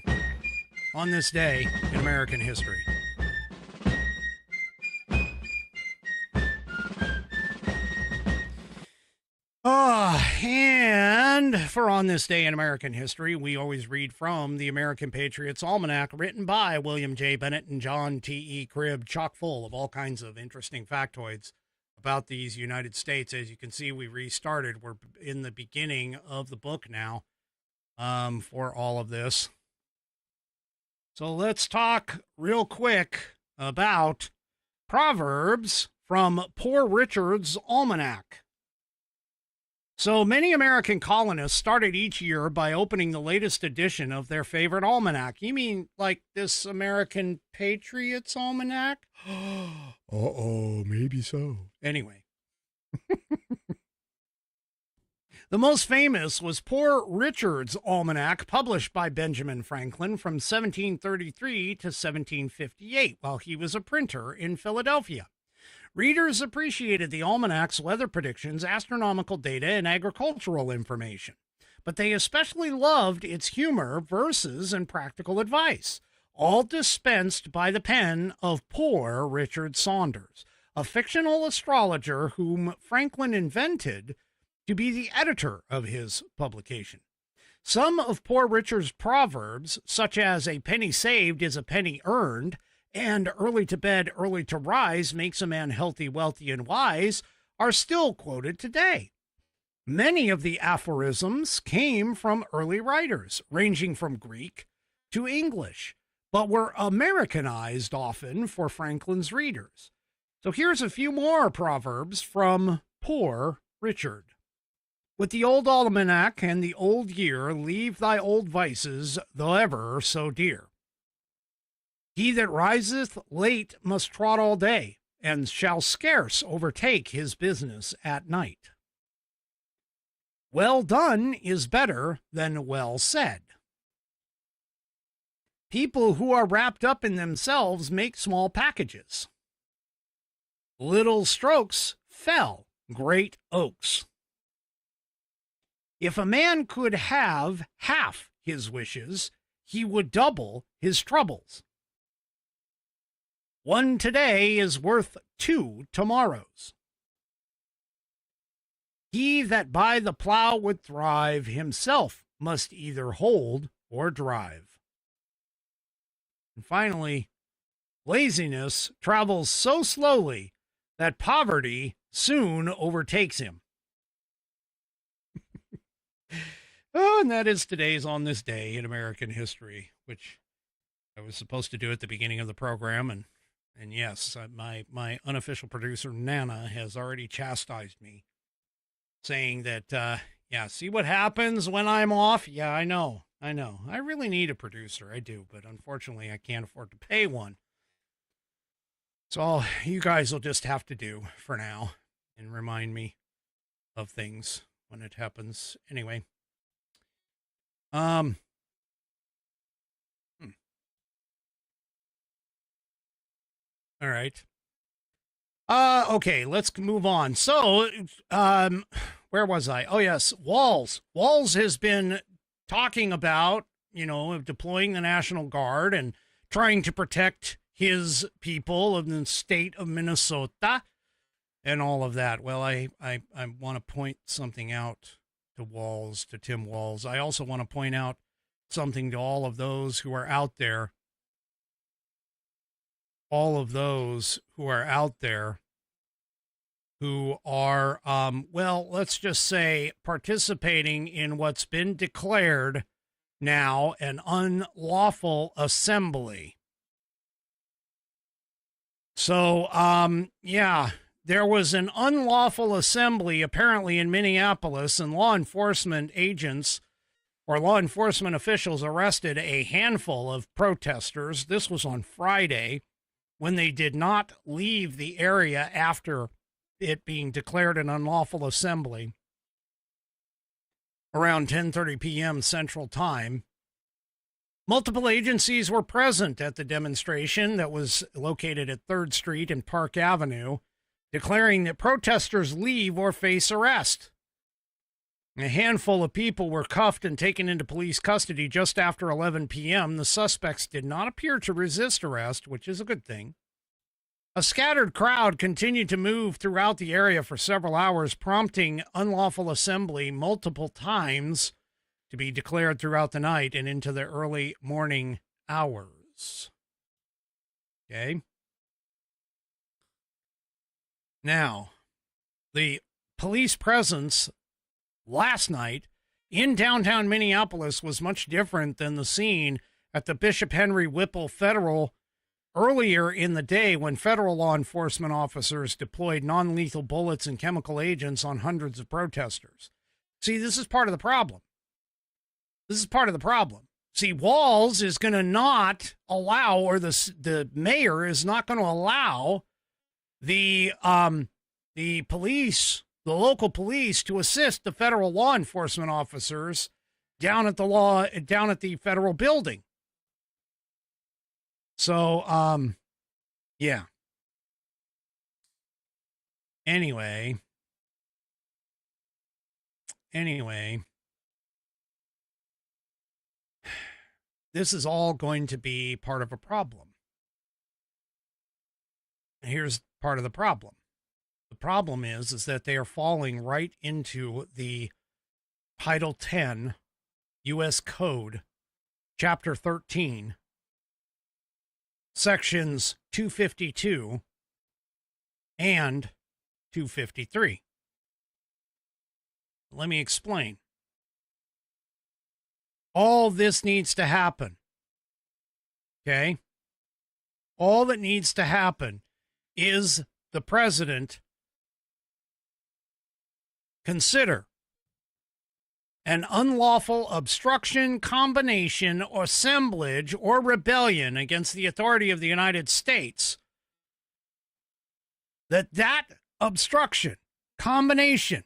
On this day in American history. And for on this day in American history, we always read from the American Patriots Almanac, written by William J. Bennett and John T.E. Cribb, chock full of all kinds of interesting factoids about these United States. As you can see, we restarted. We're in the beginning of the book now. For all of this. So let's talk real quick about Proverbs from Poor Richard's Almanac. So many American colonists started each year by opening the latest edition of their favorite almanac. You mean like this American Patriots Almanac? Maybe so. Anyway. The most famous was Poor Richard's Almanac, published by Benjamin Franklin from 1733 to 1758 while he was a printer in Philadelphia. Readers appreciated the almanac's weather predictions, astronomical data, and agricultural information, but they especially loved its humor, verses, and practical advice, all dispensed by the pen of poor Richard Saunders, a fictional astrologer whom Franklin invented to be the editor of his publication. Some of Poor Richard's proverbs, such as "a penny saved is a penny earned," and "early to bed, early to rise makes a man healthy, wealthy, and wise," are still quoted today. Many of the aphorisms came from early writers, ranging from Greek to English, but were Americanized often for Franklin's readers. So here's a few more proverbs from Poor Richard. "With the old almanac and the old year, leave thy old vices, though ever so dear. He that riseth late must trot all day, and shall scarce overtake his business at night. Well done is better than well said. People who are wrapped up in themselves make small packages. Little strokes fell great oaks. If a man could have half his wishes, he would double his troubles. One today is worth 2 tomorrows. He that by the plow would thrive himself must either hold or drive." And finally, laziness travels so slowly that poverty soon overtakes him. Oh, and that is today's On This Day in American History, which I was supposed to do at the beginning of the program. And yes, my unofficial producer, Nana, has already chastised me, saying that, yeah, see what happens when I'm off? Yeah, I know. I really need a producer. I do, but unfortunately I can't afford to pay one. So all you guys will just have to do for now and remind me of things when it happens. Anyway. All right. Okay, let's move on. So, where was I? Oh, yes, Walls. Walls has been talking about, deploying the National Guard and trying to protect his people of the state of Minnesota and all of that. Well, I want to point something out to Tim Walls. I also want to point out something to all of those who are out there. Who are, well, let's just say, participating in what's been declared now an unlawful assembly. So, yeah, there was an unlawful assembly apparently in Minneapolis, and law enforcement agents or law enforcement officials arrested a handful of protesters. This was on Friday, when they did not leave the area after it being declared an unlawful assembly around 10:30 p.m. Central Time. Multiple agencies were present at the demonstration that was located at 3rd Street and Park Avenue, declaring that protesters leave or face arrest. A handful of people were cuffed and taken into police custody just after 11 p.m. The suspects did not appear to resist arrest, which is a good thing. A scattered crowd continued to move throughout the area for several hours, prompting unlawful assembly multiple times to be declared throughout the night and into the early morning hours. Okay. Now, the police presence last night in downtown Minneapolis was much different than the scene at the Bishop Henry Whipple Federal earlier in the day, when federal law enforcement officers deployed non-lethal bullets and chemical agents on hundreds of protesters. See, this is part of the problem. See, Walls is going to not allow, or the mayor is not going to allow the police, the local police, to assist the federal law enforcement officers down at the federal building. So, yeah. Anyway, this is all going to be part of a problem. Here's part of the problem. The problem is that they are falling right into the Title 10 U.S. Code, Chapter 13, Sections 252 and 253. Let me explain. All this needs to happen. Okay? All that needs to happen is the president consider an unlawful obstruction, combination, or assemblage, or rebellion against the authority of the United States, that obstruction, combination,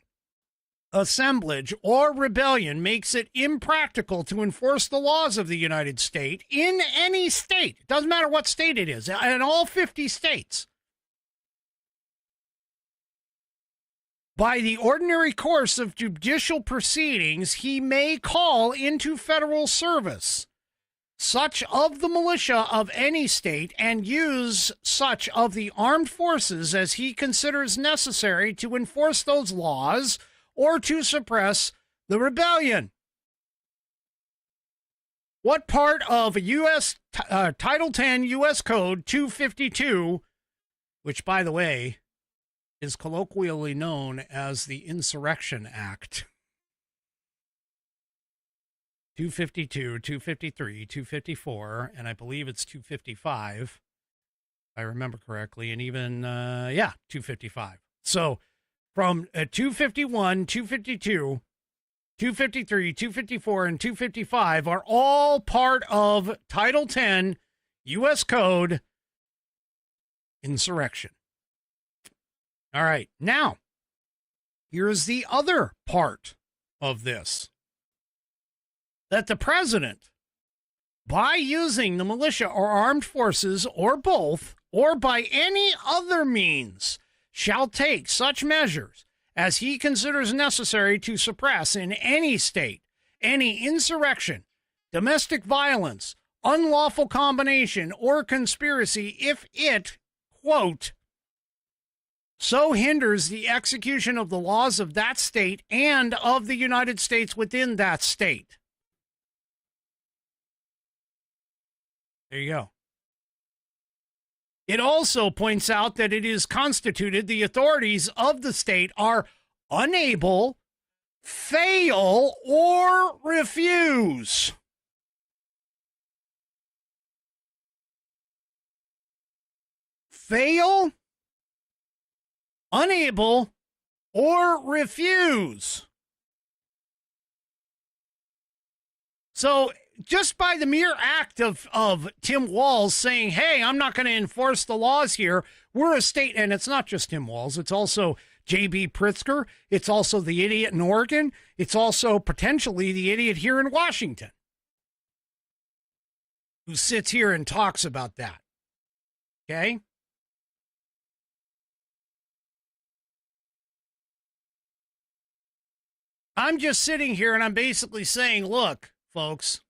assemblage, or rebellion makes it impractical to enforce the laws of the United States in any state. It doesn't matter what state it is, in all 50 states. By the ordinary course of judicial proceedings, he may call into federal service such of the militia of any state and use such of the armed forces as he considers necessary to enforce those laws or to suppress the rebellion. What part of U.S. Title 10 U.S. Code 252, which, by the way, is colloquially known as the Insurrection Act. 252, 253, 254, and I believe it's 255, if I remember correctly, and even, 255. So from 251, 252, 253, 254, and 255 are all part of Title 10 U.S. Code Insurrection. All right, now, here's the other part of this. That the president, by using the militia or armed forces, or both, or by any other means, shall take such measures as he considers necessary to suppress in any state any insurrection, domestic violence, unlawful combination, or conspiracy if it, quote, so hinders the execution of the laws of that state and of the United States within that state. There you go. It also points out that it is constituted the authorities of the state are unable, fail, or refuse. Fail, unable, or refuse. So just by the mere act of Tim Walz saying, hey, I'm not going to enforce the laws here, we're a state, and it's not just Tim Walz, it's also J.B. Pritzker, it's also the idiot in Oregon, it's also potentially the idiot here in Washington, who sits here and talks about that. Okay? I'm just sitting here and I'm basically saying, look, folks,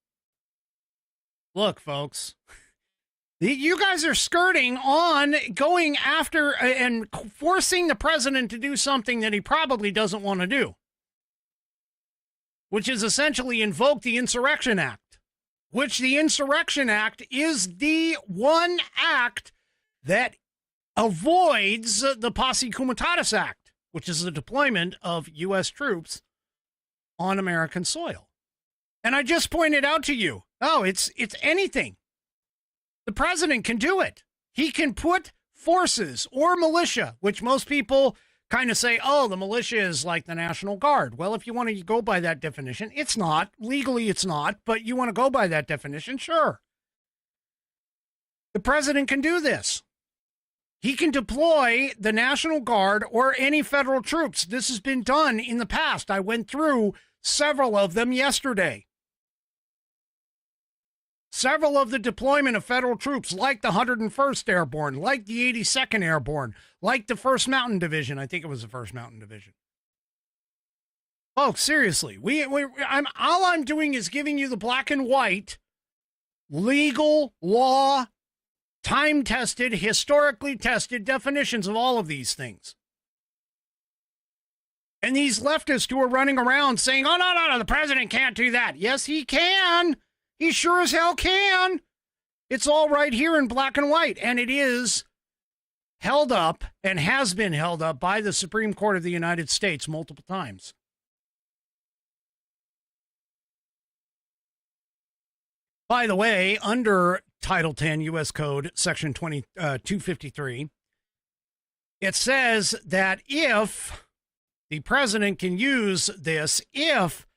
you guys are skirting on going after and forcing the president to do something that he probably doesn't want to do, which is essentially invoke the Insurrection Act, which the Insurrection Act is the one act that avoids the Posse Comitatus Act, which is the deployment of U.S. troops on American soil. And I just pointed out to you, it's anything. The president can do it. He can put forces or militia, which most people kind of say, oh, the militia is like the National Guard. Well, if you want to go by that definition, it's not. Legally, it's not. But you want to go by that definition, sure. The president can do this. He can deploy the National Guard or any federal troops. This has been done in the past. I went through several of them yesterday. several of the deployment of federal troops, like the 101st Airborne, like the 82nd Airborne, like the 1st Mountain Division. I think it was the 1st Mountain Division. Folks, seriously, all I'm doing is giving you the black and white, legal, law, time-tested, historically tested definitions of all of these things. And these leftists who are running around saying, oh, no, the president can't do that. Yes, he can. He sure as hell can. It's all right here in black and white. And it is held up and has been held up by the Supreme Court of the United States multiple times. By the way, under Title 10 U.S. Code, Section 253, it says that if the president can use this, if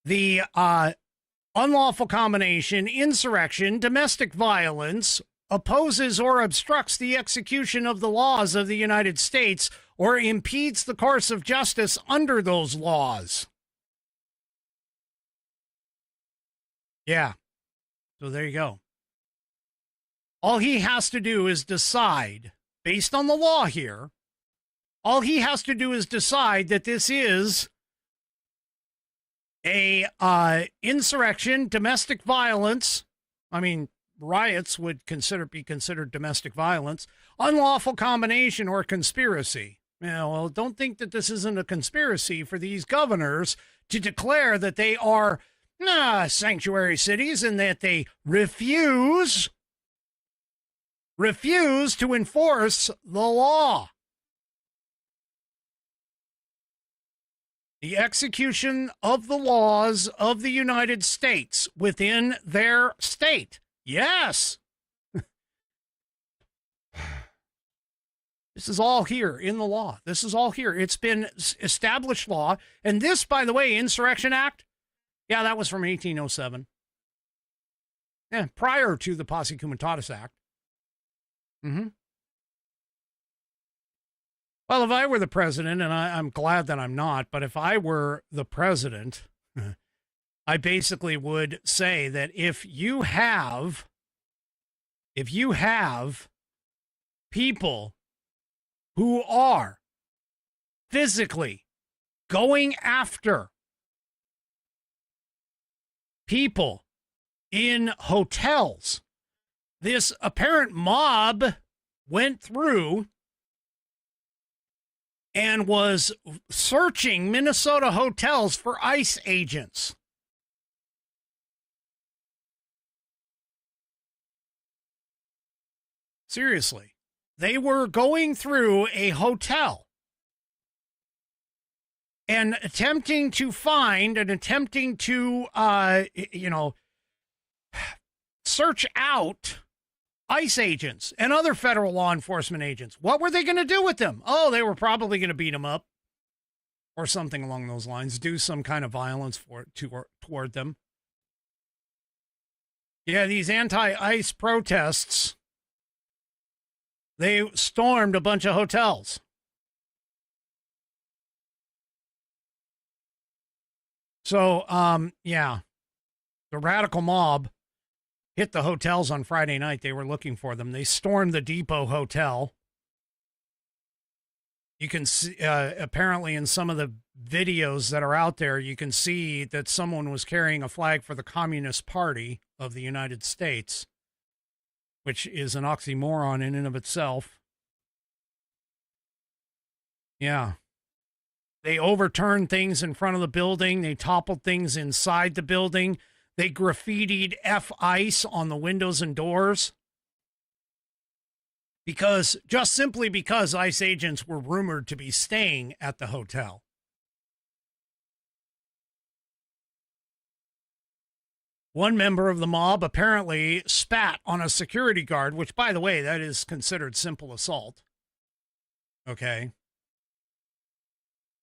the unlawful combination, insurrection, domestic violence opposes or obstructs the execution of the laws of the United States or impedes the course of justice under those laws. Yeah. So there you go. All he has to do is decide, based on the law here, all he has to do is decide that this is a insurrection, domestic violence. I mean, riots would be considered domestic violence, unlawful combination, or conspiracy. Yeah, well, don't think that this isn't a conspiracy for these governors to declare that they are sanctuary cities and that they refuse to enforce the law. The execution of the laws of the United States within their state. Yes. This is all here in the law. This is all here. It's been established law. And this, by the way, Insurrection Act, yeah, that was from 1807. Yeah, prior to the Posse Comitatus Act. Well, if I were the president, and I'm glad that I'm not, but if I were the president, I basically would say that if you have people who are physically going after people in hotels, this apparent mob went through and was searching Minnesota hotels for ICE agents. Seriously. They were going through a hotel and attempting to find and attempting to, search out ICE agents and other federal law enforcement agents. What were they going to do with them? Oh, they were probably going to beat them up or something along those lines, do some kind of violence toward them. Yeah, these anti-ICE protests, they stormed a bunch of hotels. So, the radical mob hit the hotels on Friday night. They were looking for them. They stormed the Depot Hotel. You can see, apparently in some of the videos that are out there, you can see that someone was carrying a flag for the Communist Party of the United States, which is an oxymoron in and of itself. Yeah. They overturned things in front of the building. They toppled things inside the building. They graffitied F-ICE on the windows and doors. Simply because ICE agents were rumored to be staying at the hotel. One member of the mob apparently spat on a security guard, which, by the way, that is considered simple assault. Okay.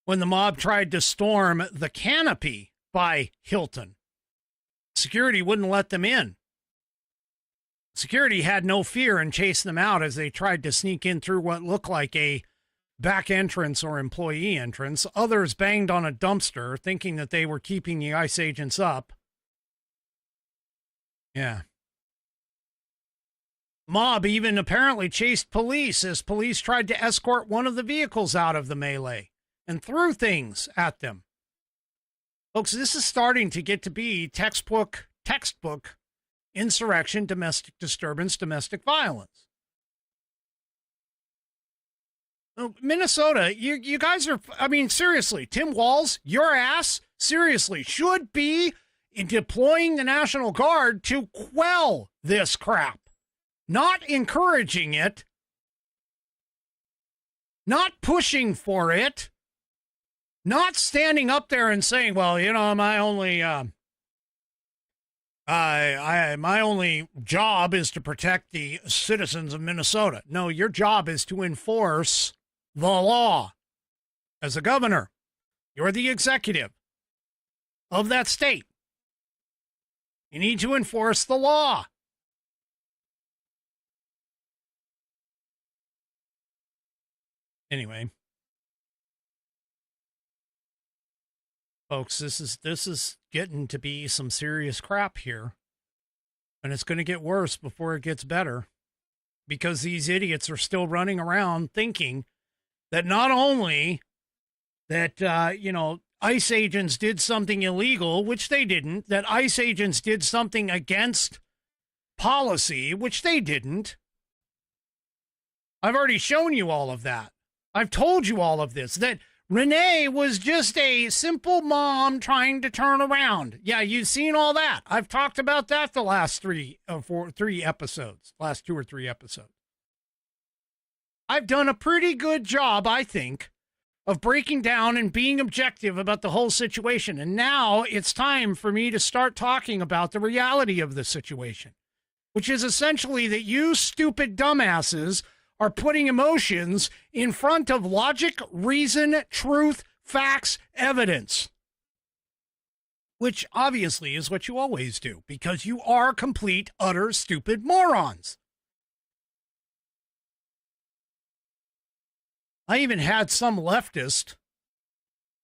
When the mob tried to storm the Canopy by Hilton, security wouldn't let them in. Security had no fear and chased them out as they tried to sneak in through what looked like a back entrance or employee entrance. Others banged on a dumpster, thinking that they were keeping the ICE agents up. Yeah. Mob even apparently chased police as police tried to escort one of the vehicles out of the melee and threw things at them. Folks, this is starting to get to be textbook insurrection, domestic disturbance, domestic violence. Minnesota, you guys are, I mean, seriously, Tim Walz, your ass, seriously, should be deploying the National Guard to quell this crap. Not encouraging it, not pushing for it, not standing up there and saying, well, you know, my only job is to protect the citizens of Minnesota. No, your job is to enforce the law. As a governor, you're the executive of that state. You need to enforce the law. Anyway, folks, this is getting to be some serious crap here, and it's going to get worse before it gets better, because these idiots are still running around thinking that not only that ICE agents did something illegal, which they didn't, that ICE agents did something against policy, which they didn't. I've already shown you all of that. I've told you all of this, that Renee was just a simple mom trying to turn around. Yeah, you've seen all that. I've talked about that the last three or three episodes, last 2 or 3 episodes. I've done a pretty good job, I think, of breaking down and being objective about the whole situation. And now it's time for me to start talking about the reality of the situation, which is essentially that you stupid dumbasses are putting emotions in front of logic, reason, truth, facts, evidence, which obviously is what you always do, because you are complete, utter, stupid morons. I even had some leftist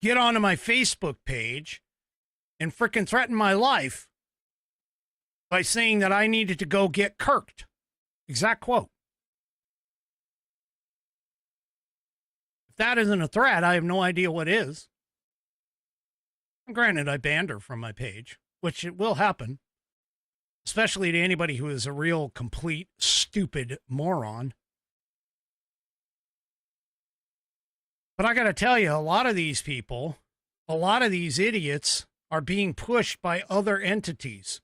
get onto my Facebook page and frickin' threaten my life by saying that I needed to go get kirked. Exact quote. That isn't a threat, I have no idea what is. And granted, I banned her from my page, which it will happen, especially to anybody who is a real, complete, stupid moron. But I got to tell you, a lot of these people, a lot of these idiots are being pushed by other entities.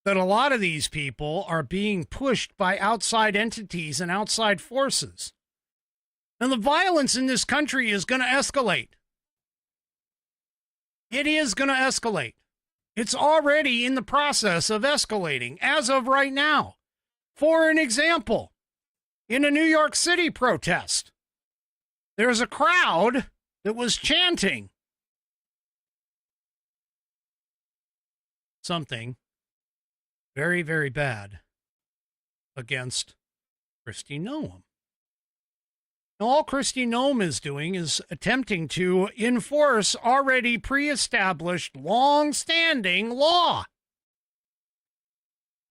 That a lot of these people are being pushed by outside entities and outside forces. And the violence in this country is going to escalate. It is going to escalate. It's already in the process of escalating as of right now. For an example, in a New York City protest, there's a crowd that was chanting something very, very bad against Kristi Noem. Now, all Kristi Noem is doing is attempting to enforce already pre-established, long-standing law.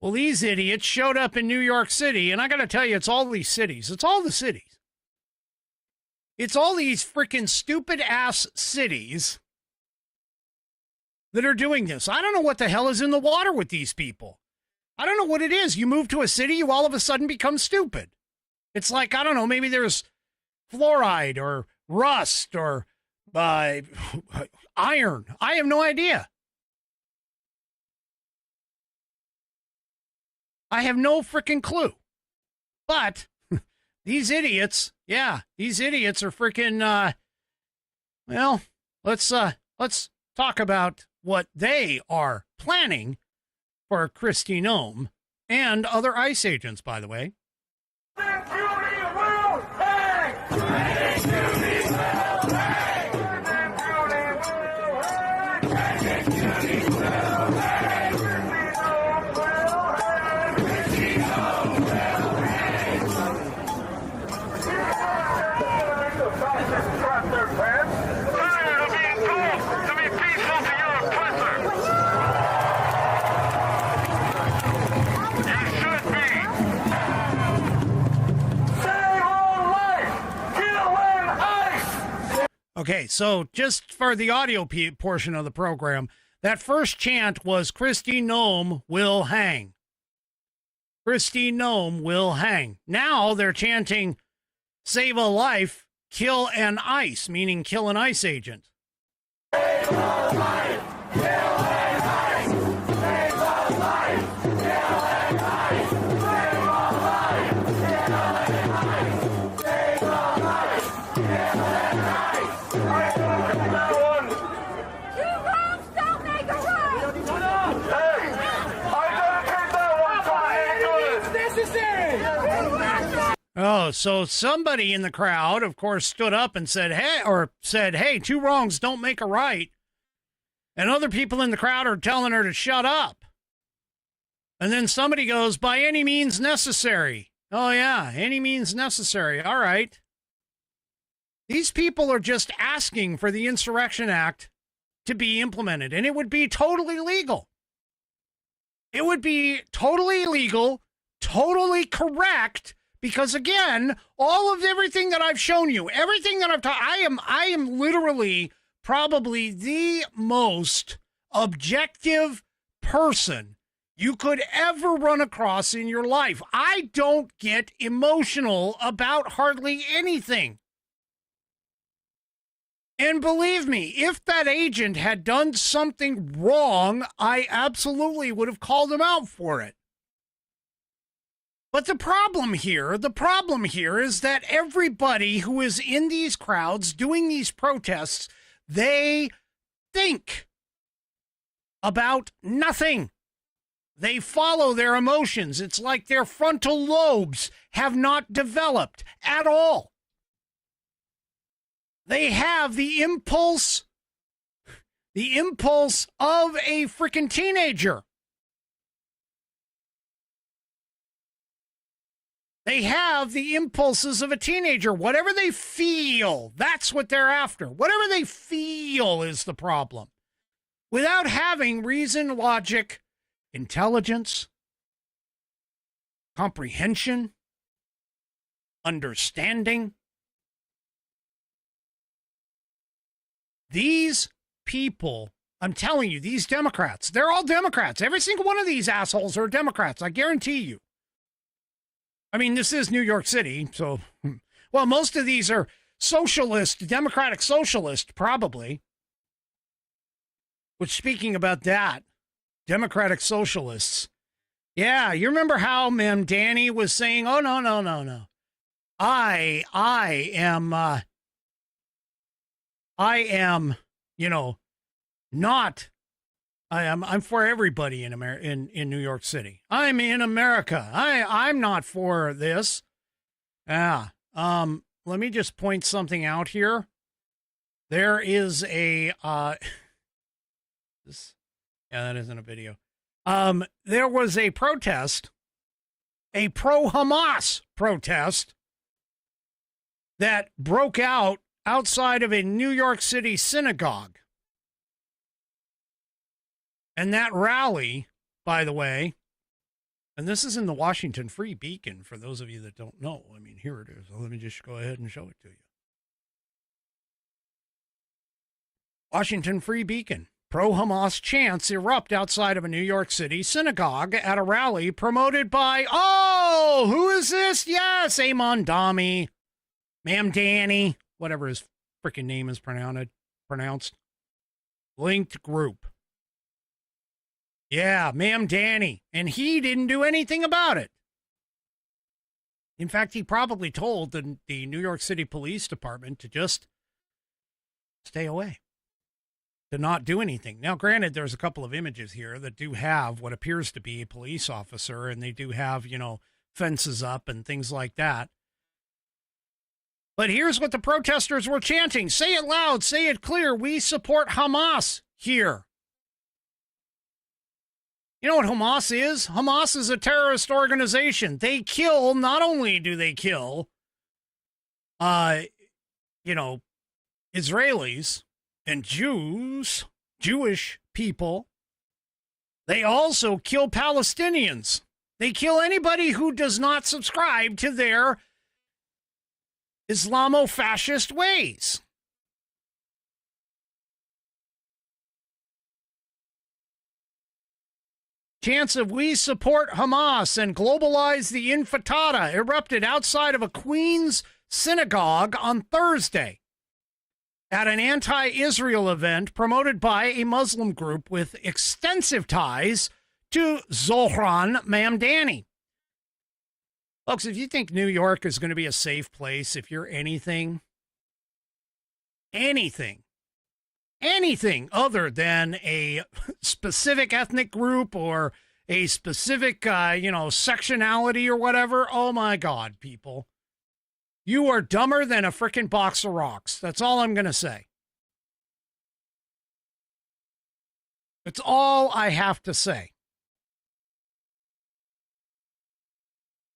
Well, these idiots showed up in New York City, and I got to tell you, it's all these cities. It's all the cities. It's all these freaking stupid-ass cities that are doing this. I don't know what the hell is in the water with these people. I don't know what it is. You move to a city, you all of a sudden become stupid. It's like, I don't know, maybe there's fluoride or rust or iron. I have no idea. I have no freaking clue. But these idiots, these idiots are freaking, well, let's talk about what they are planning for Kristi Noem and other ICE agents, by the way. Okay, so just for the audio portion of the program, that first chant was Christy Nome will hang. Christy Nome will hang. Now they're chanting save a life, kill an ICE, meaning kill an ICE agent. Save a life, kill an ICE. Save a life, kill an ICE. Save a life, kill an ICE. Save a life, kill an ICE. Two wrongs don't make a right. Hey, I dedicate that one to ambulance. It's necessary. Oh, so somebody in the crowd, of course, stood up and said, hey, two wrongs don't make a right. And other people in the crowd are telling her to shut up. And then somebody goes, by any means necessary. Oh, yeah, any means necessary. All right. These people are just asking for the Insurrection Act to be implemented, and it would be totally legal. It would be totally legal, totally correct, because again, all of everything that I've shown you, everything that I've taught, I am literally probably the most objective person you could ever run across in your life. I don't get emotional about hardly anything. And believe me, if that agent had done something wrong, I absolutely would have called him out for it. But the problem here is that everybody who is in these crowds doing these protests, they think about nothing. They follow their emotions. It's like their frontal lobes have not developed at all. They have the impulse of a freaking teenager. They have the impulses of a teenager. Whatever they feel, that's what they're after. Whatever they feel is the problem. Without having reason, logic, intelligence, comprehension, understanding. These people, I'm telling you, these Democrats, they're all Democrats. Every single one of these assholes are Democrats, I guarantee you. I mean, this is New York City, so, well, most of these are socialist, Democratic socialist, probably. Which, speaking about that, Democratic socialists, yeah, you remember how Ma'am Danny was saying, oh, no. I am, I'm for everybody in in New York City. I'm in America. I'm not for this. Yeah. Let me just point something out here. There is a, that isn't a video. There was a protest, a pro-Hamas protest that broke out outside of a New York City synagogue. And that rally, by the way, and this is in the Washington Free Beacon, for those of you that don't know. I mean, here it is. So let me just go ahead and show it to you. Washington Free Beacon. Pro-Hamas chants erupt outside of a New York City synagogue at a rally promoted by, oh, who is this? Yes, Amon Dami, Ma'am Danny, whatever his freaking name is pronounced. Linked group. Yeah, Ma'am Danny. And he didn't do anything about it. In fact, he probably told the New York City Police Department to just stay away, to not do anything. Now, granted, there's a couple of images here that do have what appears to be a police officer, and they do have, fences up and things like that. But here's what the protesters were chanting. Say it loud, say it clear. We support Hamas here. You know what Hamas is? Hamas is a terrorist organization. They kill, not only do they kill, Israelis and Jews, Jewish people, they also kill Palestinians. They kill anybody who does not subscribe to their Islamo-fascist ways. Chants of "We support Hamas" and "Globalize the Intifada" erupted outside of a Queens synagogue on Thursday at an anti-Israel event promoted by a Muslim group with extensive ties to Zohran Mamdani. Folks, if you think New York is going to be a safe place, if you're anything other than a specific ethnic group or a specific, sectionality or whatever, oh my God, people. You are dumber than a frickin' box of rocks. That's all I'm going to say. That's all I have to say.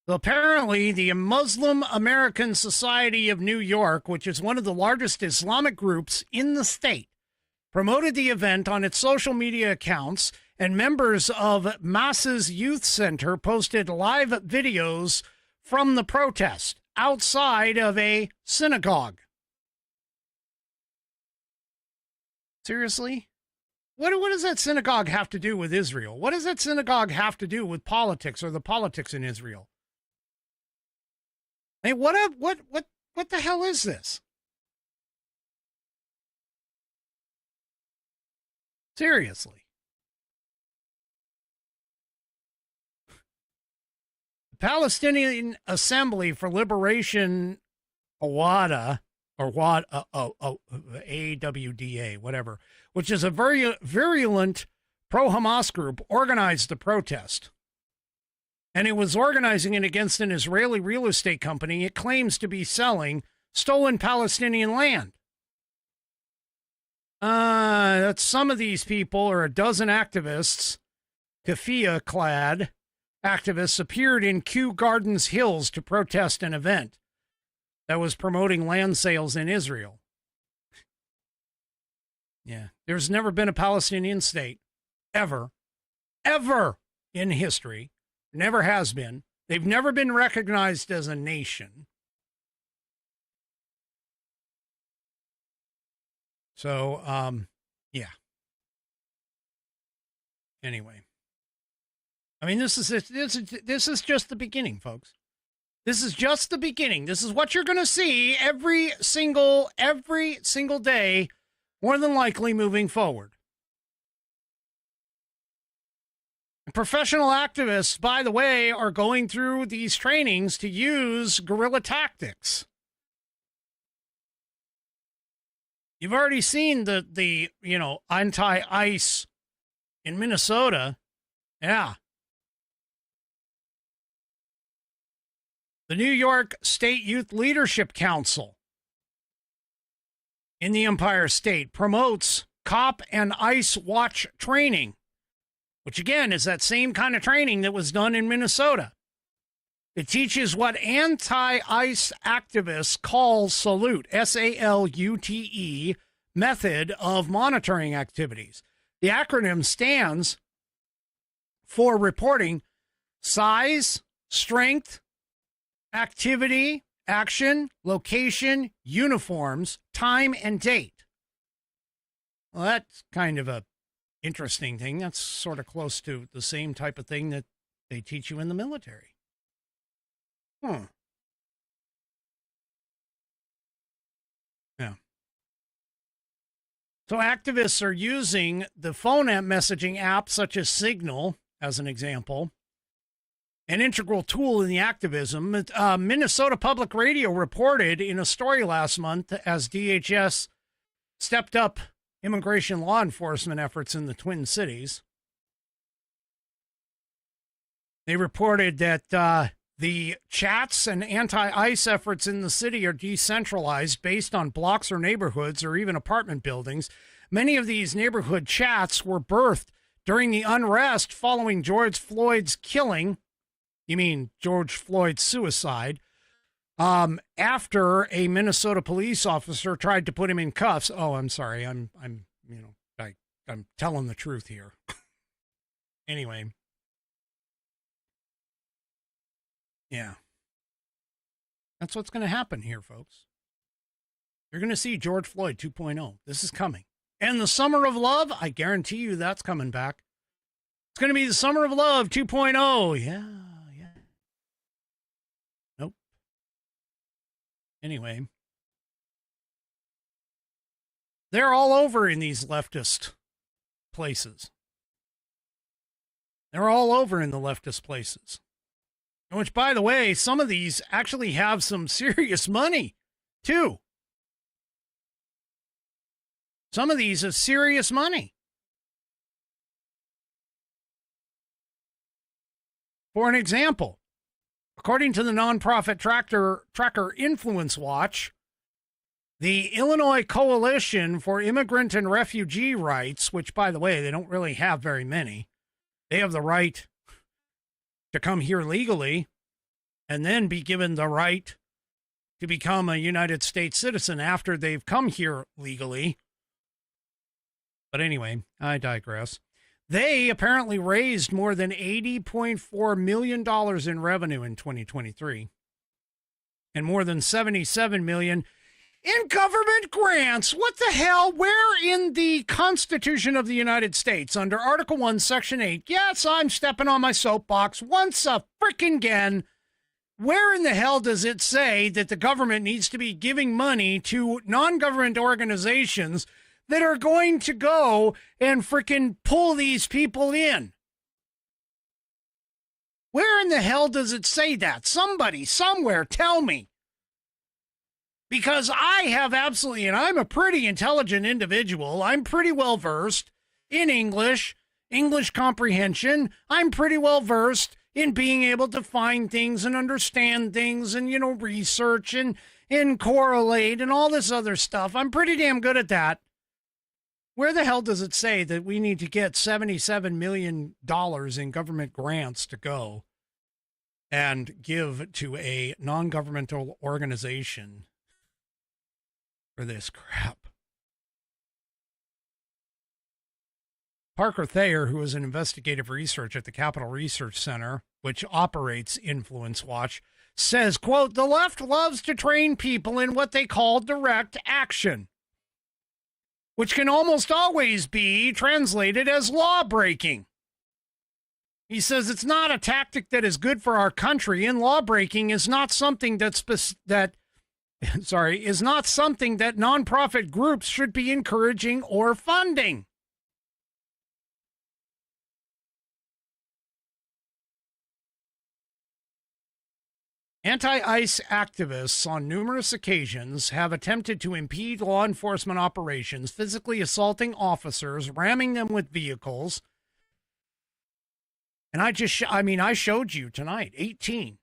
So apparently, the Muslim American Society of New York, which is one of the largest Islamic groups in the state, promoted the event on its social media accounts, and members of Massa's Youth Center posted live videos from the protest outside of a synagogue. Seriously? What does that synagogue have to do with Israel? What does that synagogue have to do with politics or the politics in Israel? Hey, what the hell is this? Seriously. The Palestinian Assembly for Liberation, AWADA, or AWDA, whatever, which is a very virulent pro-Hamas group, organized the protest. And it was organizing it against an Israeli real estate company it claims to be selling stolen Palestinian land. That some of these people, or a dozen activists, keffiyeh-clad activists, appeared in Kew Gardens Hills to protest an event that was promoting land sales in Israel. Yeah, there's never been a Palestinian state, ever in history. Never has been. They've never been recognized as a nation. So, yeah. Anyway, I mean, this is just the beginning, folks. This is just the beginning. This is what you're going to see every single day, more than likely moving forward. Professional activists, by the way, are going through these trainings to use guerrilla tactics. You've already seen the anti-ICE in Minnesota. Yeah. The New York State Youth Leadership Council in the Empire State promotes cop and ICE watch training, which again is that same kind of training that was done in Minnesota. It teaches what anti-ICE activists call SALUTE, S-A-L-U-T-E, method of monitoring activities. The acronym stands for reporting size, strength, activity, action, location, uniforms, time, and date. Well, that's kind of a interesting thing. That's sort of close to the same type of thing that they teach you in the military. Yeah. So activists are using the phone app messaging apps such as Signal, as an example, an integral tool in the activism. Minnesota Public Radio reported in a story last month as DHS stepped up immigration law enforcement efforts in the Twin Cities. They reported that the chats and anti-ICE efforts in the city are decentralized based on blocks or neighborhoods or even apartment buildings. Many of these neighborhood chats were birthed during the unrest following George Floyd's killing. You mean George Floyd's suicide? After a Minnesota police officer tried to put him in cuffs. Oh, I'm sorry. I'm telling the truth here. Anyway. Yeah. That's what's going to happen here, folks. You're going to see George Floyd 2.0. This is coming. And the Summer of Love, I guarantee you that's coming back. It's going to be the Summer of Love 2.0. Yeah. Nope. Anyway. They're all over in these leftist places. They're all over in the leftist places. Which, by the way, some of these actually have some serious money, too. Some of these have serious money. For an example, according to the nonprofit tracker Influence Watch, the Illinois Coalition for Immigrant and Refugee Rights, which, by the way, they don't really have very many, they have the right to come here legally and then be given the right to become a United States citizen after they've come here legally. But anyway, I digress. They apparently raised more than $80.4 million in revenue in 2023 and more than $77 million in government grants. What the hell? Where in the Constitution of the United States, under Article 1, Section 8, yes, I'm stepping on my soapbox once a frickin' again, where in the hell does it say that the government needs to be giving money to non-government organizations that are going to go and frickin' pull these people in? Where in the hell does it say that? Somebody, somewhere, tell me. Because I have absolutely, and I'm a pretty intelligent individual. I'm pretty well versed in English comprehension. I'm pretty well versed in being able to find things and understand things and, research and correlate and all this other stuff. I'm pretty damn good at that. Where the hell does it say that we need to get $77 million in government grants to go and give to a non-governmental organization for this crap? Parker Thayer, who is an investigative researcher at the Capitol Research Center, which operates Influence Watch, says, quote, "The left loves to train people in what they call direct action, which can almost always be translated as law breaking." He says it's not a tactic that is good for our country, and law breaking is not something is not something that nonprofit groups should be encouraging or funding. Anti-ICE activists on numerous occasions have attempted to impede law enforcement operations, physically assaulting officers, ramming them with vehicles. And I showed you tonight, 18.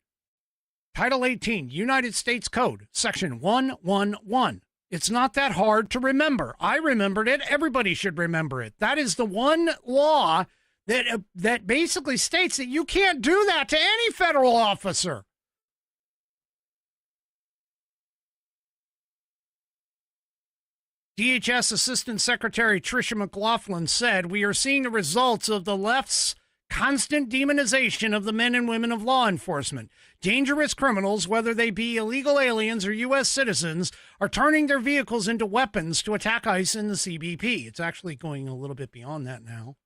Title 18, United States Code, Section 111. It's not that hard to remember. I remembered it. Everybody should remember it. That is the one law that basically states that you can't do that to any federal officer. DHS Assistant Secretary Tricia McLaughlin said, "We are seeing the results of the left's constant demonization of the men and women of law enforcement. Dangerous criminals, whether they be illegal aliens or U.S. citizens, are turning their vehicles into weapons to attack ICE and the CBP." It's actually going a little bit beyond that now.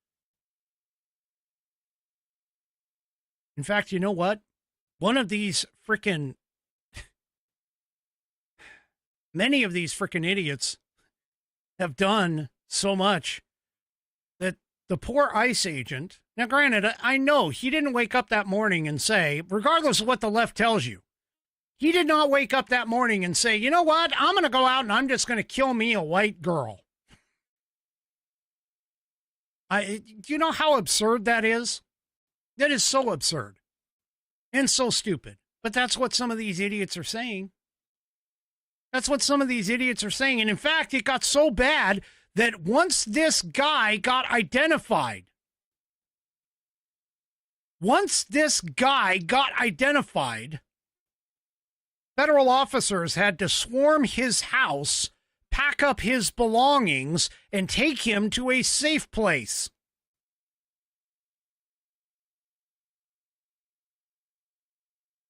In fact, you know what? Many of these frickin' idiots have done so much that the poor ICE agent, now granted, I know he didn't wake up that morning and say, regardless of what the left tells you, he did not wake up that morning and say, you know what, I'm going to go out and I'm just going to kill me a white girl. Do you know how absurd that is? That is so absurd and so stupid. But that's what some of these idiots are saying. That's what some of these idiots are saying. And in fact, it got so bad that once this guy got identified, federal officers had to swarm his house, pack up his belongings, and take him to a safe place.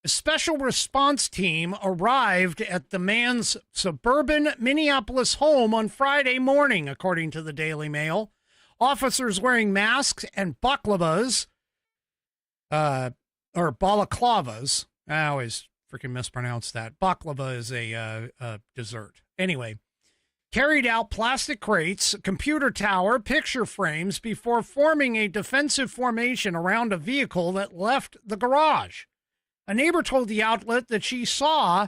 A special response team arrived at the man's suburban Minneapolis home on Friday morning, according to the Daily Mail. officers wearing masks and baklavas, or balaclavas. I always freaking mispronounce that. Baklava is a dessert. Anyway, carried out plastic crates, computer tower, picture frames before forming a defensive formation around a vehicle that left the garage. A neighbor told the outlet that she saw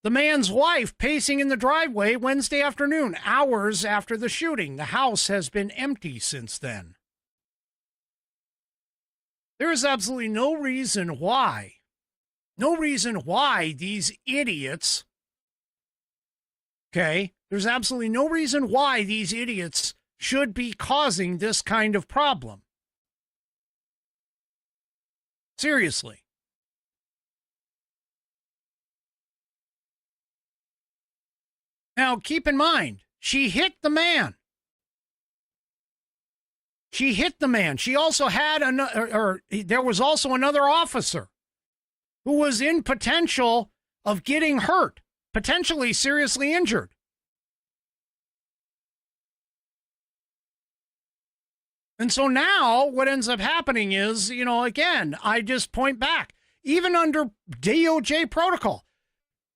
the man's wife pacing in the driveway Wednesday afternoon, hours after the shooting. The house has been empty since then. There is absolutely no reason why these idiots, okay, there's absolutely no reason why these idiots should be causing this kind of problem. Seriously. Now, keep in mind, she hit the man. She hit the man. She also had there was also another officer who was in potential of getting hurt, potentially seriously injured. And so now what ends up happening is, again, I just point back, even under DOJ protocol,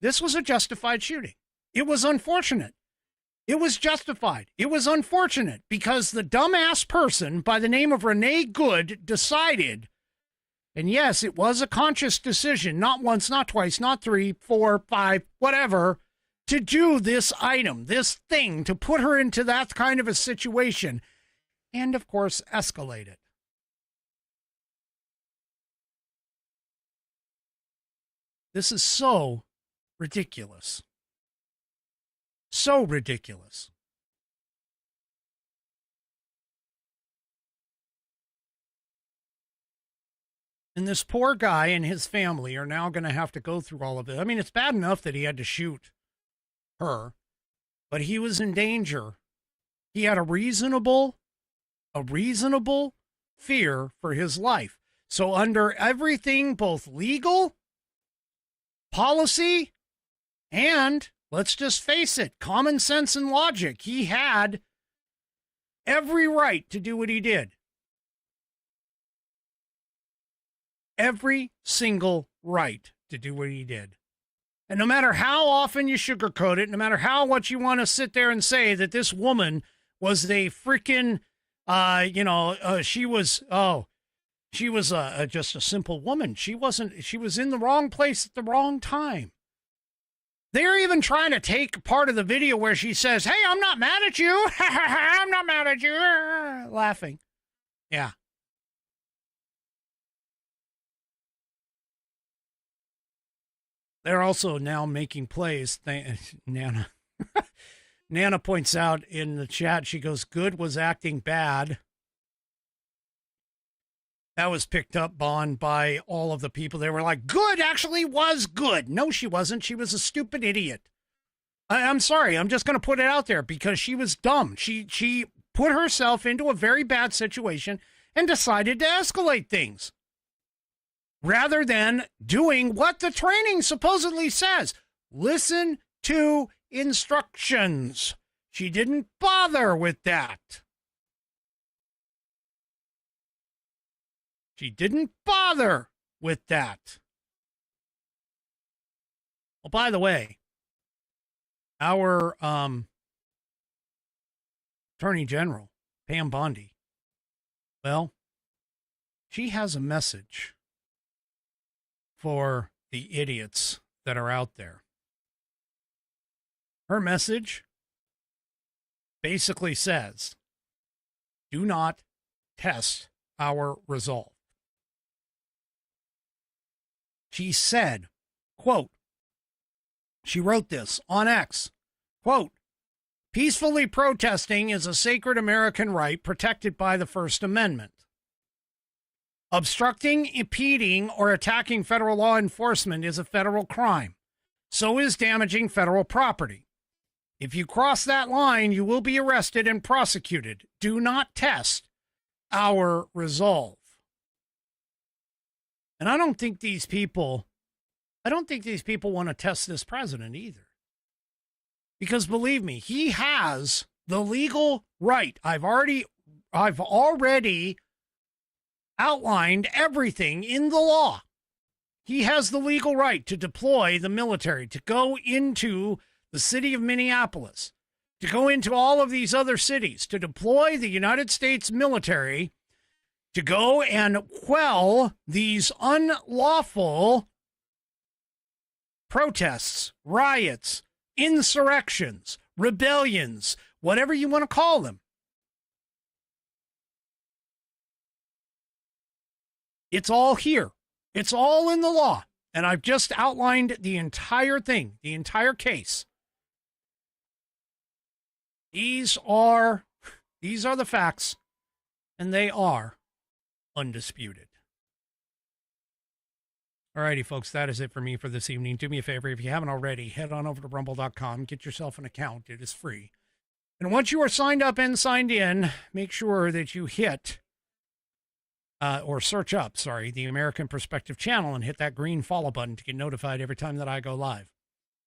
this was a justified shooting. It was unfortunate. It was justified. It was unfortunate because the dumbass person by the name of Renee Good decided, and yes, it was a conscious decision, not once, not twice, not 3, 4, 5, whatever, to do this item, this thing, to put her into that kind of a situation, and of course, escalate it. This is so ridiculous. So ridiculous. And this poor guy and his family are now going to have to go through all of it. I mean, it's bad enough that he had to shoot her, but he was in danger. He had a reasonable fear for his life. So under everything, both legal, policy, and let's just face it, common sense and logic, he had every right to do what he did. Every single right to do what he did. And no matter how often you sugarcoat it, no matter how much you want to sit there and say that this woman was a freaking, she was just a simple woman. She was in the wrong place at the wrong time. They're even trying to take part of the video where she says, "Hey, I'm not mad at you." I'm not mad at you. Laughing. Yeah. They're also now making plays. Nana points out in the chat, she goes, Good was acting bad. That was picked up on by all of the people. They were like, Good actually was good. No, she wasn't. She was a stupid idiot. I'm sorry. I'm just going to put it out there because she was dumb. She put herself into a very bad situation and decided to escalate things rather than doing what the training supposedly says. Listen to instructions. She didn't bother with that. She didn't bother with that. Well, by the way, our Attorney General, Pam Bondi, well, she has a message for the idiots that are out there. Her message basically says, do not test our resolve. She said, quote, she wrote this on X, quote, peacefully protesting is a sacred American right protected by the First Amendment. Obstructing, impeding, or attacking federal law enforcement is a federal crime. So is damaging federal property. If you cross that line, you will be arrested and prosecuted. Do not test our resolve. And I don't think these people want to test this president either. Because believe me, he has the legal right. I've already outlined everything in the law. He has the legal right to deploy the military, to go into the city of Minneapolis, to go into all of these other cities, to deploy the United States military, to go and quell these unlawful protests, riots, insurrections, rebellions, whatever you want to call them. It's all here. It's all in the law. And I've just outlined the entire thing, the entire case. These are the facts, and they are undisputed. Alrighty, folks, that is it for me for this evening. Do me a favor, if you haven't already, head on over to rumble.com, get yourself an account. It is free. And once you are signed up and signed in, make sure that you hit or search up, the American Perspective channel and hit that green follow button to get notified every time that I go live.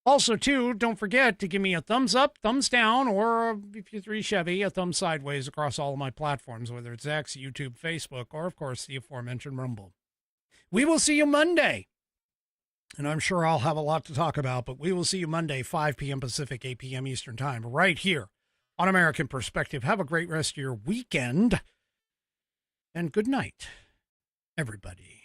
Also, too, don't forget to give me a thumbs up, thumbs down, or if you're 3 Chevy, a thumb sideways across all of my platforms, whether it's X, YouTube, Facebook, or, of course, the aforementioned Rumble. We will see you Monday. And I'm sure I'll have a lot to talk about, but we will see you Monday, 5 p.m. Pacific, 8 p.m. Eastern Time, right here on American Perspective. Have a great rest of your weekend. And good night, everybody.